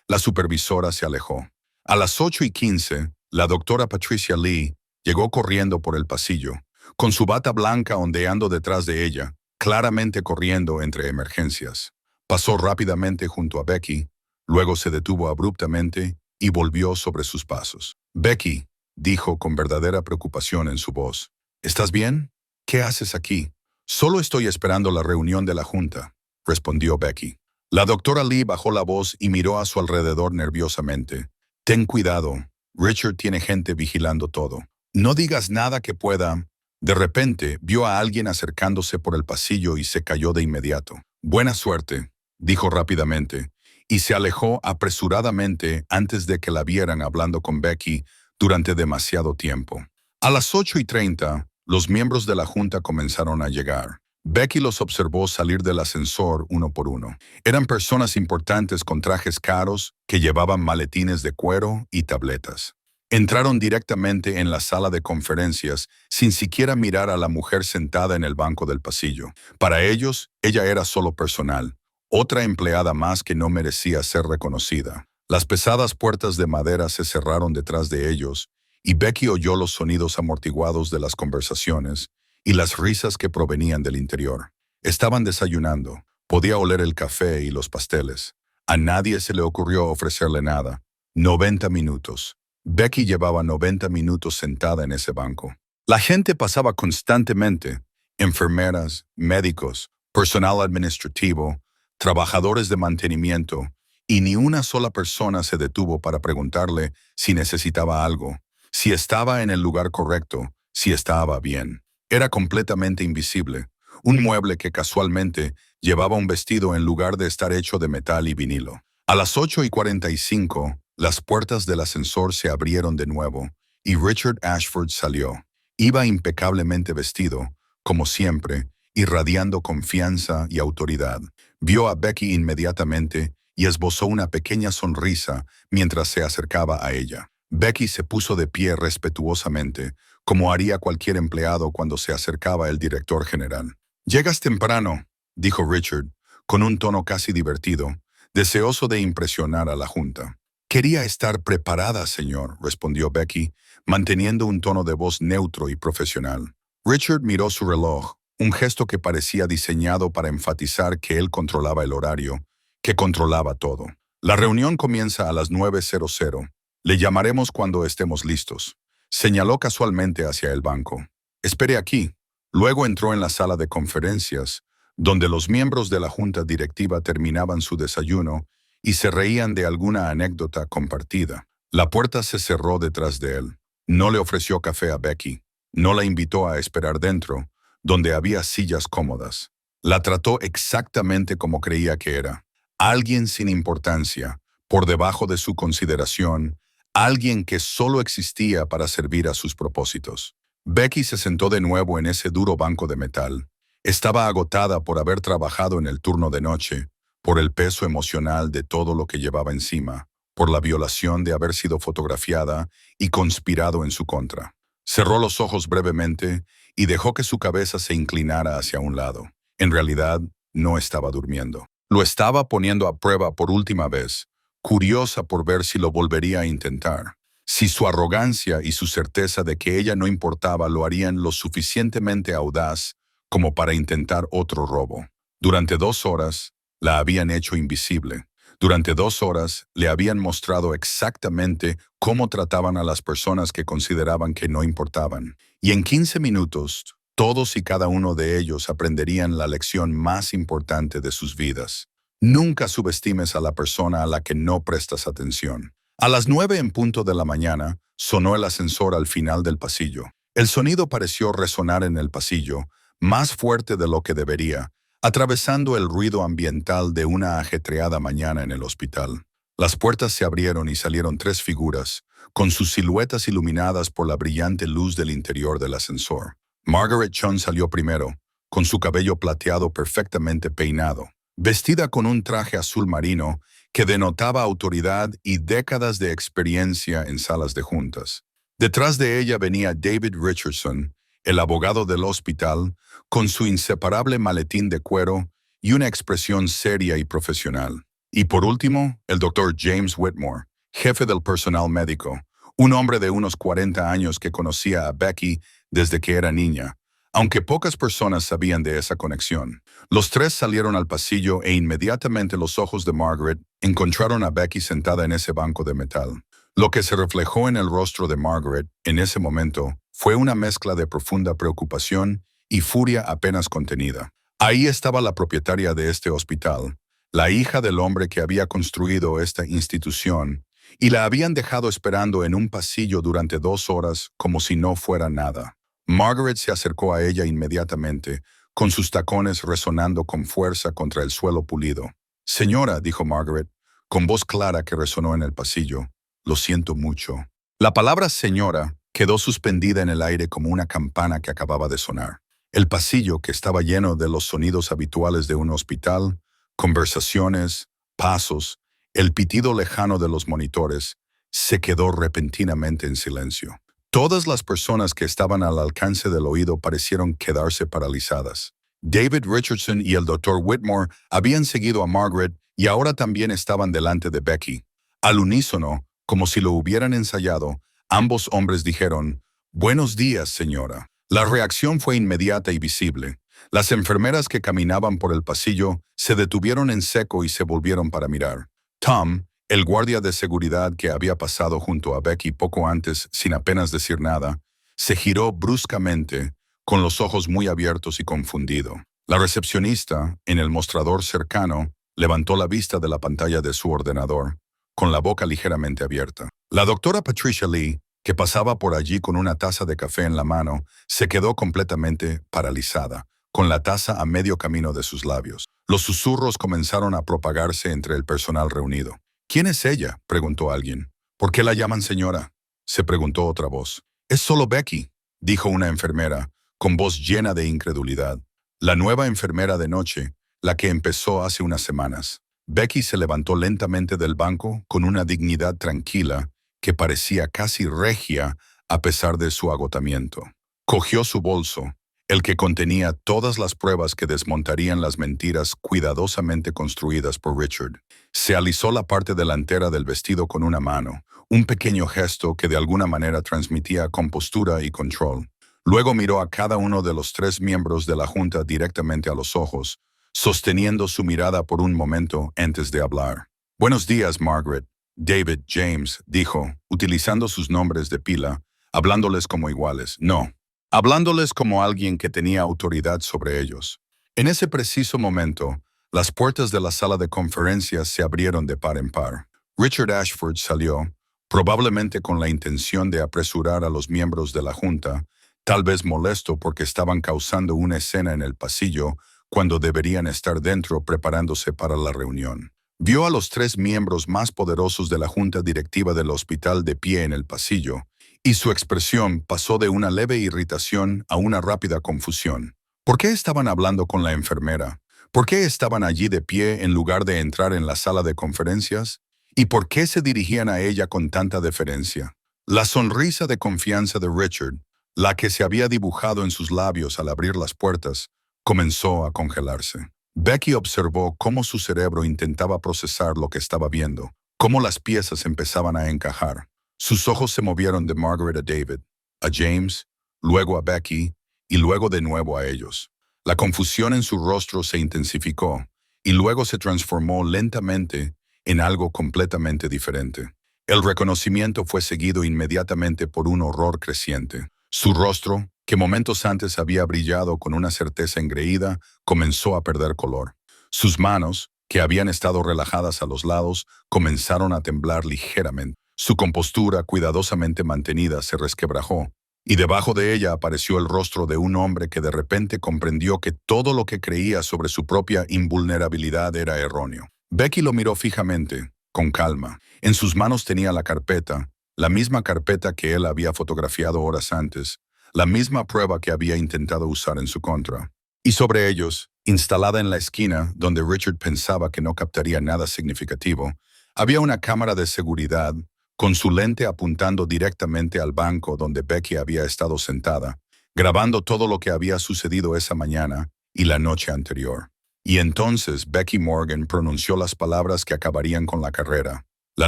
Speaker 1: la supervisora se alejó. A las 8:15, la doctora Patricia Lee llegó corriendo por el pasillo, con su bata blanca ondeando detrás de ella, claramente corriendo entre emergencias. Pasó rápidamente junto a Becky, luego se detuvo abruptamente y volvió sobre sus pasos. «Becky», dijo con verdadera preocupación en su voz, «¿estás bien? ¿Qué haces aquí?» «Solo estoy esperando la reunión de la junta», respondió Becky. La doctora Lee bajó la voz y miró a su alrededor nerviosamente. «Ten cuidado. Richard tiene gente vigilando todo. No digas nada que pueda». De repente, vio a alguien acercándose por el pasillo y se cayó de inmediato. «Buena suerte», dijo rápidamente, y se alejó apresuradamente antes de que la vieran hablando con Becky durante demasiado tiempo. A las 8:30, los miembros de la junta comenzaron a llegar. Becky los observó salir del ascensor uno por uno. Eran personas importantes con trajes caros que llevaban maletines de cuero y tabletas. Entraron directamente en la sala de conferencias sin siquiera mirar a la mujer sentada en el banco del pasillo. Para ellos, ella era solo personal, otra empleada más que no merecía ser reconocida. Las pesadas puertas de madera se cerraron detrás de ellos y Becky oyó los sonidos amortiguados de las conversaciones y las risas que provenían del interior. Estaban desayunando. Podía oler el café y los pasteles. A nadie se le ocurrió ofrecerle nada. 90 minutos. Becky llevaba 90 minutos sentada en ese banco. La gente pasaba constantemente. Enfermeras, médicos, personal administrativo, trabajadores de mantenimiento, y ni una sola persona se detuvo para preguntarle si necesitaba algo, si estaba en el lugar correcto, si estaba bien. Era completamente invisible, un mueble que casualmente llevaba un vestido en lugar de estar hecho de metal y vinilo. A las 8:45, las puertas del ascensor se abrieron de nuevo y Richard Ashford salió. Iba impecablemente vestido, como siempre, irradiando confianza y autoridad. Vio a Becky inmediatamente y esbozó una pequeña sonrisa mientras se acercaba a ella. Becky se puso de pie respetuosamente, como haría cualquier empleado cuando se acercaba el director general. «Llegas temprano», dijo Richard, con un tono casi divertido, deseoso de impresionar a la junta. «Quería estar preparada, señor», respondió Becky, manteniendo un tono de voz neutro y profesional. Richard miró su reloj, un gesto que parecía diseñado para enfatizar que él controlaba el horario, que controlaba todo. «La reunión comienza a las 9:00. Le llamaremos cuando estemos listos». Señaló casualmente hacia el banco. «Espere aquí». Luego entró en la sala de conferencias, donde los miembros de la junta directiva terminaban su desayuno y se reían de alguna anécdota compartida. La puerta se cerró detrás de él. No le ofreció café a Becky. No la invitó a esperar dentro, donde había sillas cómodas. La trató exactamente como creía que era. Alguien sin importancia, por debajo de su consideración, alguien que solo existía para servir a sus propósitos. Becky se sentó de nuevo en ese duro banco de metal. Estaba agotada por haber trabajado en el turno de noche, por el peso emocional de todo lo que llevaba encima, por la violación de haber sido fotografiada y conspirado en su contra. Cerró los ojos brevemente y dejó que su cabeza se inclinara hacia un lado. En realidad, no estaba durmiendo. Lo estaba poniendo a prueba por última vez, curiosa por ver si lo volvería a intentar, si su arrogancia y su certeza de que ella no importaba lo harían lo suficientemente audaz como para intentar otro robo. Durante 2 horas, la habían hecho invisible. Durante 2 horas le habían mostrado exactamente cómo trataban a las personas que consideraban que no importaban. Y en 15 minutos, todos y cada uno de ellos aprenderían la lección más importante de sus vidas. Nunca subestimes a la persona a la que no prestas atención. A las 9 en punto de la mañana, sonó el ascensor al final del pasillo. El sonido pareció resonar en el pasillo, más fuerte de lo que debería, atravesando el ruido ambiental de una ajetreada mañana en el hospital. Las puertas se abrieron y salieron 3 figuras, con sus siluetas iluminadas por la brillante luz del interior del ascensor. Margaret Chung salió primero, con su cabello plateado perfectamente peinado, vestida con un traje azul marino que denotaba autoridad y décadas de experiencia en salas de juntas. Detrás de ella venía David Richardson, el abogado del hospital, con su inseparable maletín de cuero y una expresión seria y profesional. Y por último, el doctor James Whitmore, jefe del personal médico, un hombre de unos 40 años que conocía a Becky desde que era niña, aunque pocas personas sabían de esa conexión. Los tres salieron al pasillo e inmediatamente los ojos de Margaret encontraron a Becky sentada en ese banco de metal. Lo que se reflejó en el rostro de Margaret en ese momento fue una mezcla de profunda preocupación y furia apenas contenida. Ahí estaba la propietaria de este hospital, la hija del hombre que había construido esta institución, y la habían dejado esperando en un pasillo durante 2 horas como si no fuera nada. Margaret se acercó a ella inmediatamente, con sus tacones resonando con fuerza contra el suelo pulido. «Señora», dijo Margaret, con voz clara que resonó en el pasillo, «lo siento mucho». La palabra «señora» quedó suspendida en el aire como una campana que acababa de sonar. El pasillo, que estaba lleno de los sonidos habituales de un hospital, conversaciones, pasos, el pitido lejano de los monitores, se quedó repentinamente en silencio. Todas las personas que estaban al alcance del oído parecieron quedarse paralizadas. David Richardson y el Dr. Whitmore habían seguido a Margaret y ahora también estaban delante de Becky. Al unísono, como si lo hubieran ensayado, ambos hombres dijeron, «Buenos días, señora». La reacción fue inmediata y visible. Las enfermeras que caminaban por el pasillo se detuvieron en seco y se volvieron para mirar. Tom, el guardia de seguridad que había pasado junto a Becky poco antes sin apenas decir nada, se giró bruscamente, con los ojos muy abiertos y confundido. La recepcionista, en el mostrador cercano, levantó la vista de la pantalla de su ordenador, con la boca ligeramente abierta. La doctora Patricia Lee, que pasaba por allí con una taza de café en la mano, se quedó completamente paralizada, con la taza a medio camino de sus labios. Los susurros comenzaron a propagarse entre el personal reunido. «¿Quién es ella?», preguntó alguien. «¿Por qué la llaman señora?», se preguntó otra voz. «Es solo Becky», dijo una enfermera, con voz llena de incredulidad. La nueva enfermera de noche, la que empezó hace unas semanas. Becky se levantó lentamente del banco con una dignidad tranquila que parecía casi regia a pesar de su agotamiento. Cogió su bolso, el que contenía todas las pruebas que desmontarían las mentiras cuidadosamente construidas por Richard. Se alisó la parte delantera del vestido con una mano, un pequeño gesto que de alguna manera transmitía compostura y control. Luego miró a cada uno de los 3 miembros de la junta directamente a los ojos, sosteniendo su mirada por un momento antes de hablar. «Buenos días, Margaret». David James dijo, utilizando sus nombres de pila, hablándoles como iguales. No, hablándoles como alguien que tenía autoridad sobre ellos. En ese preciso momento, las puertas de la sala de conferencias se abrieron de par en par. Richard Ashford salió, probablemente con la intención de apresurar a los miembros de la junta, tal vez molesto porque estaban causando una escena en el pasillo cuando deberían estar dentro preparándose para la reunión. Vio a los 3 miembros más poderosos de la junta directiva del hospital de pie en el pasillo, y su expresión pasó de una leve irritación a una rápida confusión. ¿Por qué estaban hablando con la enfermera? ¿Por qué estaban allí de pie en lugar de entrar en la sala de conferencias? ¿Y por qué se dirigían a ella con tanta deferencia? La sonrisa de confianza de Richard, la que se había dibujado en sus labios al abrir las puertas, comenzó a congelarse. Becky observó cómo su cerebro intentaba procesar lo que estaba viendo, cómo las piezas empezaban a encajar. Sus ojos se movieron de Margaret a David, a James, luego a Becky y luego de nuevo a ellos. La confusión en su rostro se intensificó y luego se transformó lentamente en algo completamente diferente. El reconocimiento fue seguido inmediatamente por un horror creciente. Su rostro, que momentos antes había brillado con una certeza engreída, comenzó a perder color. Sus manos, que habían estado relajadas a los lados, comenzaron a temblar ligeramente. Su compostura, cuidadosamente mantenida, se resquebrajó, y debajo de ella apareció el rostro de un hombre que de repente comprendió que todo lo que creía sobre su propia invulnerabilidad era erróneo. Becky lo miró fijamente, con calma. En sus manos tenía la misma carpeta que él había fotografiado horas antes, la misma prueba que había intentado usar en su contra. Y sobre ellos, instalada en la esquina donde Richard pensaba que no captaría nada significativo, había una cámara de seguridad con su lente apuntando directamente al banco donde Becky había estado sentada, grabando todo lo que había sucedido esa mañana y la noche anterior. Y entonces Becky Morgan pronunció las palabras que acabarían con la carrera, la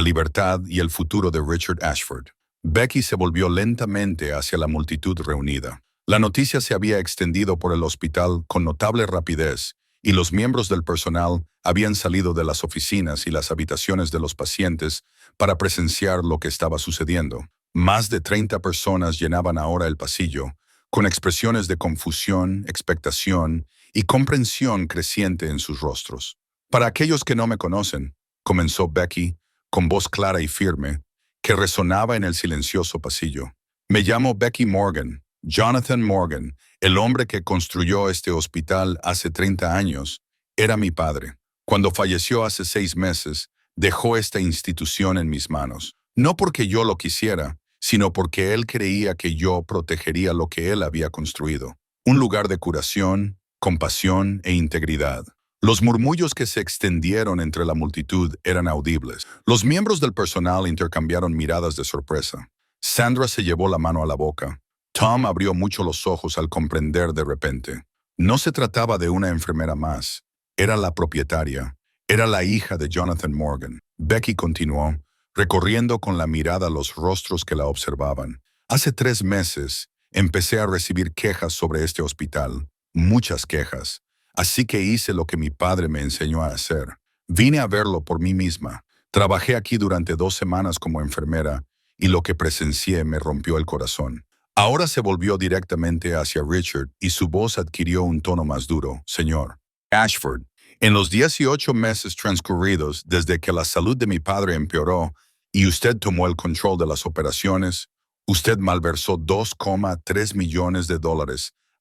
Speaker 1: libertad y el futuro de Richard Ashford. Becky se volvió lentamente hacia la multitud reunida. La noticia se había extendido por el hospital con notable rapidez, y los miembros del personal habían salido de las oficinas y las habitaciones de los pacientes para presenciar lo que estaba sucediendo. Más de 30 personas llenaban ahora el pasillo, con expresiones de confusión, expectación y comprensión creciente en sus rostros. Para aquellos que no me conocen, comenzó Becky, con voz clara y firme, que resonaba en el silencioso pasillo. Me llamo Becky Morgan, Jonathan Morgan, el hombre que construyó este hospital hace 30 años, era mi padre. Cuando falleció hace 6 meses, dejó esta institución en mis manos. No porque yo lo quisiera, sino porque él creía que yo protegería lo que él había construido. Un lugar de curación, compasión e integridad. Los murmullos que se extendieron entre la multitud eran audibles. Los miembros del personal intercambiaron miradas de sorpresa. Sandra se llevó la mano a la boca. Tom abrió mucho los ojos al comprender de repente. No se trataba de una enfermera más. Era la propietaria. Era la hija de Jonathan Morgan. Becky continuó, recorriendo con la mirada los rostros que la observaban. Hace 3 meses empecé a recibir quejas sobre este hospital. Muchas quejas. Así que hice lo que mi padre me enseñó a hacer. Vine a verlo por mí misma. Trabajé aquí durante 2 semanas como enfermera y lo que presencié me rompió el corazón. Ahora se volvió directamente hacia Richard y su voz adquirió un tono más duro. Señor Ashford, en los 18 meses transcurridos desde que la salud de mi padre empeoró y usted tomó el control de las operaciones, usted malversó $2,3 millones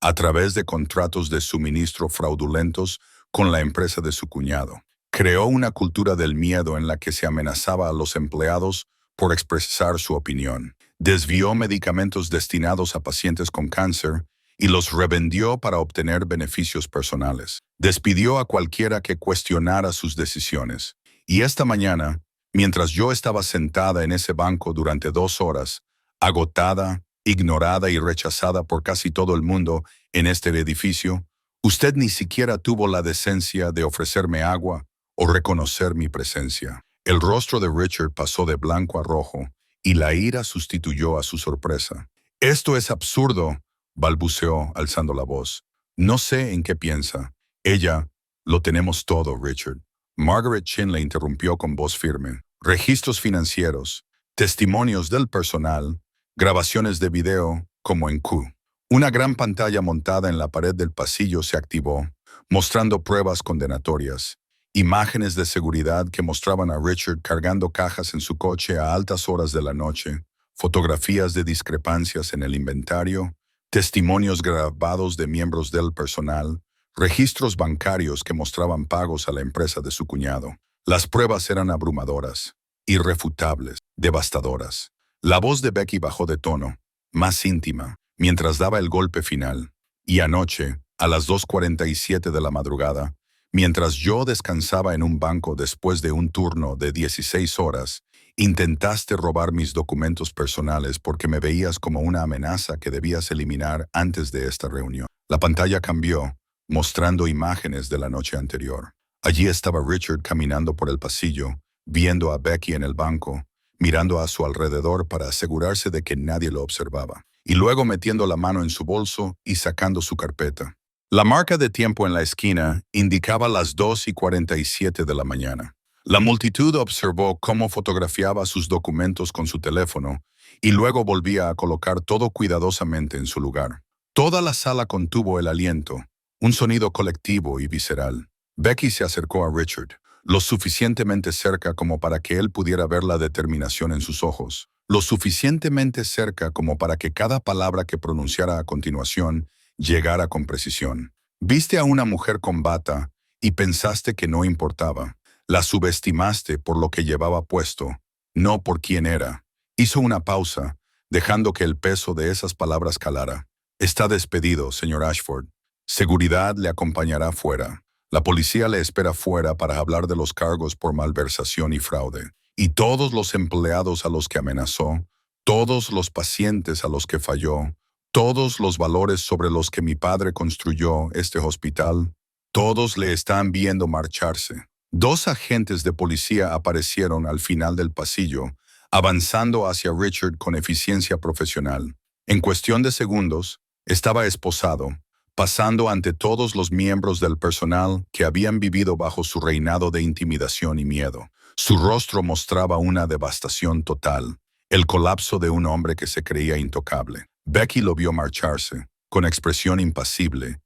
Speaker 1: a través de contratos de suministro fraudulentos con la empresa de su cuñado. Creó una cultura del miedo en la que se amenazaba a los empleados por expresar su opinión. Desvió medicamentos destinados a pacientes con cáncer y los revendió para obtener beneficios personales. Despidió a cualquiera que cuestionara sus decisiones. Y esta mañana, mientras yo estaba sentada en ese banco durante 2 horas, agotada, ignorada y rechazada por casi todo el mundo en este edificio, usted ni siquiera tuvo la decencia de ofrecerme agua o reconocer mi presencia. El rostro de Richard pasó de blanco a rojo y la ira sustituyó a su sorpresa. Esto es absurdo, balbuceó alzando la voz. No sé en qué piensa. Ella, lo tenemos todo, Richard. Margaret Chin le interrumpió con voz firme. Registros financieros, testimonios del personal, grabaciones de video, como en Q. Una gran pantalla montada en la pared del pasillo se activó, mostrando pruebas condenatorias. Imágenes de seguridad que mostraban a Richard cargando cajas en su coche a altas horas de la noche, fotografías de discrepancias en el inventario, testimonios grabados de miembros del personal, registros bancarios que mostraban pagos a la empresa de su cuñado. Las pruebas eran abrumadoras, irrefutables, devastadoras. La voz de Becky bajó de tono, más íntima, mientras daba el golpe final. Y anoche, a las 2:47 de la madrugada, mientras yo descansaba en un banco después de un turno de 16 horas, intentaste robar mis documentos personales porque me veías como una amenaza que debías eliminar antes de esta reunión. La pantalla cambió, mostrando imágenes de la noche anterior. Allí estaba Richard caminando por el pasillo, viendo a Becky en el banco, mirando a su alrededor para asegurarse de que nadie lo observaba, y luego metiendo la mano en su bolso y sacando su carpeta. La marca de tiempo en la esquina indicaba las 2:47 de la mañana. La multitud observó cómo fotografiaba sus documentos con su teléfono y luego volvía a colocar todo cuidadosamente en su lugar. Toda la sala contuvo el aliento, un sonido colectivo y visceral. Becky se acercó a Richard, lo suficientemente cerca como para que él pudiera ver la determinación en sus ojos, lo suficientemente cerca como para que cada palabra que pronunciara a continuación llegara con precisión. Viste a una mujer con bata y pensaste que no importaba. La subestimaste por lo que llevaba puesto, no por quién era. Hizo una pausa, dejando que el peso de esas palabras calara. Está despedido, señor Ashford. Seguridad le acompañará fuera. La policía le espera fuera para hablar de los cargos por malversación y fraude. Y todos los empleados a los que amenazó, todos los pacientes a los que falló, todos los valores sobre los que mi padre construyó este hospital, todos le están viendo marcharse. Dos agentes de policía aparecieron al final del pasillo, avanzando hacia Richard con eficiencia profesional. En cuestión de segundos, estaba esposado, pasando ante todos los miembros del personal que habían vivido bajo su reinado de intimidación y miedo. Su rostro mostraba una devastación total, el colapso de un hombre que se creía intocable. Becky lo vio marcharse, con expresión impasible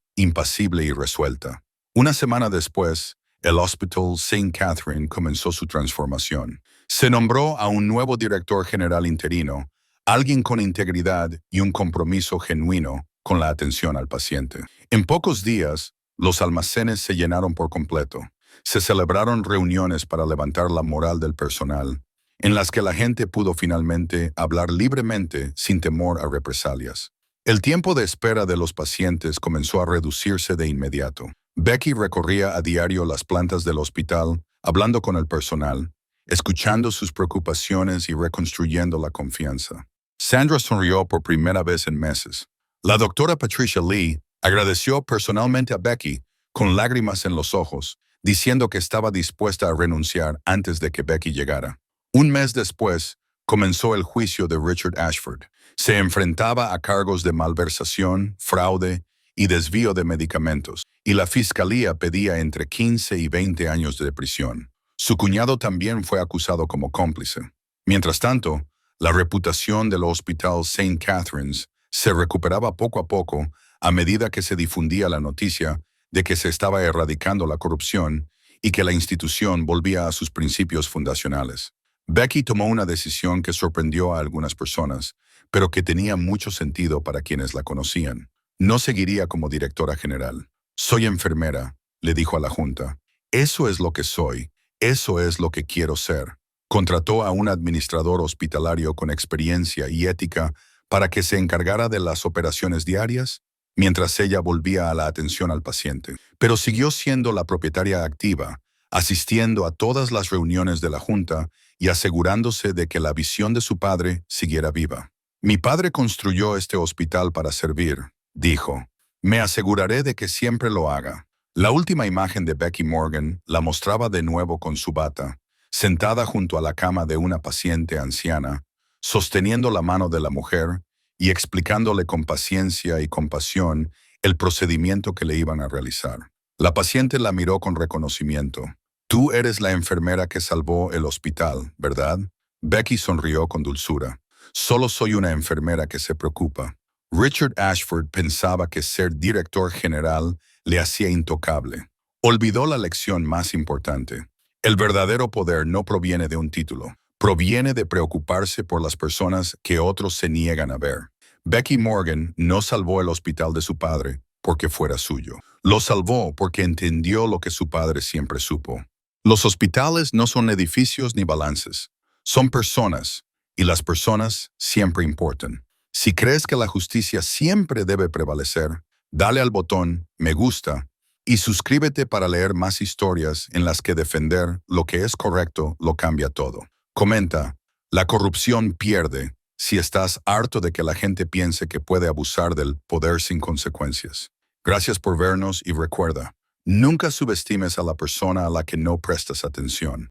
Speaker 1: y resuelta. Una semana después, el Hospital St. Catherine comenzó su transformación. Se nombró a un nuevo director general interino, alguien con integridad y un compromiso genuino con la atención al paciente. En pocos días, los almacenes se llenaron por completo. Se celebraron reuniones para levantar la moral del personal, en las que la gente pudo finalmente hablar libremente sin temor a represalias. El tiempo de espera de los pacientes comenzó a reducirse de inmediato. Becky recorría a diario las plantas del hospital, hablando con el personal, escuchando sus preocupaciones y reconstruyendo la confianza. Sandra sonrió por primera vez en meses. La doctora Patricia Lee agradeció personalmente a Becky, con lágrimas en los ojos, diciendo que estaba dispuesta a renunciar antes de que Becky llegara. Un mes después, comenzó el juicio de Richard Ashford. Se enfrentaba a cargos de malversación, fraude y desvío de medicamentos, y la fiscalía pedía entre 15 y 20 años de prisión. Su cuñado también fue acusado como cómplice. Mientras tanto, la reputación del Hospital St. Catherine's se recuperaba poco a poco a medida que se difundía la noticia de que se estaba erradicando la corrupción y que la institución volvía a sus principios fundacionales. Becky tomó una decisión que sorprendió a algunas personas, pero que tenía mucho sentido para quienes la conocían. No seguiría como directora general. Soy enfermera, le dijo a la Junta. Eso es lo que soy, eso es lo que quiero ser. Contrató a un administrador hospitalario con experiencia y ética para que se encargara de las operaciones diarias, mientras ella volvía a la atención al paciente. Pero siguió siendo la propietaria activa, asistiendo a todas las reuniones de la Junta y asegurándose de que la visión de su padre siguiera viva. Mi padre construyó este hospital para servir, dijo. Me aseguraré de que siempre lo haga. La última imagen de Becky Morgan la mostraba de nuevo con su bata, sentada junto a la cama de una paciente anciana, sosteniendo la mano de la mujer y explicándole con paciencia y compasión el procedimiento que le iban a realizar. La paciente la miró con reconocimiento. Tú eres la enfermera que salvó el hospital, ¿verdad? Becky sonrió con dulzura. Solo soy una enfermera que se preocupa. Richard Ashford pensaba que ser director general le hacía intocable. Olvidó la lección más importante. El verdadero poder no proviene de un título. Proviene de preocuparse por las personas que otros se niegan a ver. Becky Morgan no salvó el hospital de su padre porque fuera suyo. Lo salvó porque entendió lo que su padre siempre supo. Los hospitales no son edificios ni balances. Son personas, y las personas siempre importan. Si crees que la justicia siempre debe prevalecer, dale al botón me gusta y suscríbete para leer más historias en las que defender lo que es correcto lo cambia todo. Comenta, la corrupción pierde si estás harto de que la gente piense que puede abusar del poder sin consecuencias. Gracias por vernos y recuerda, nunca subestimes a la persona a la que no prestas atención.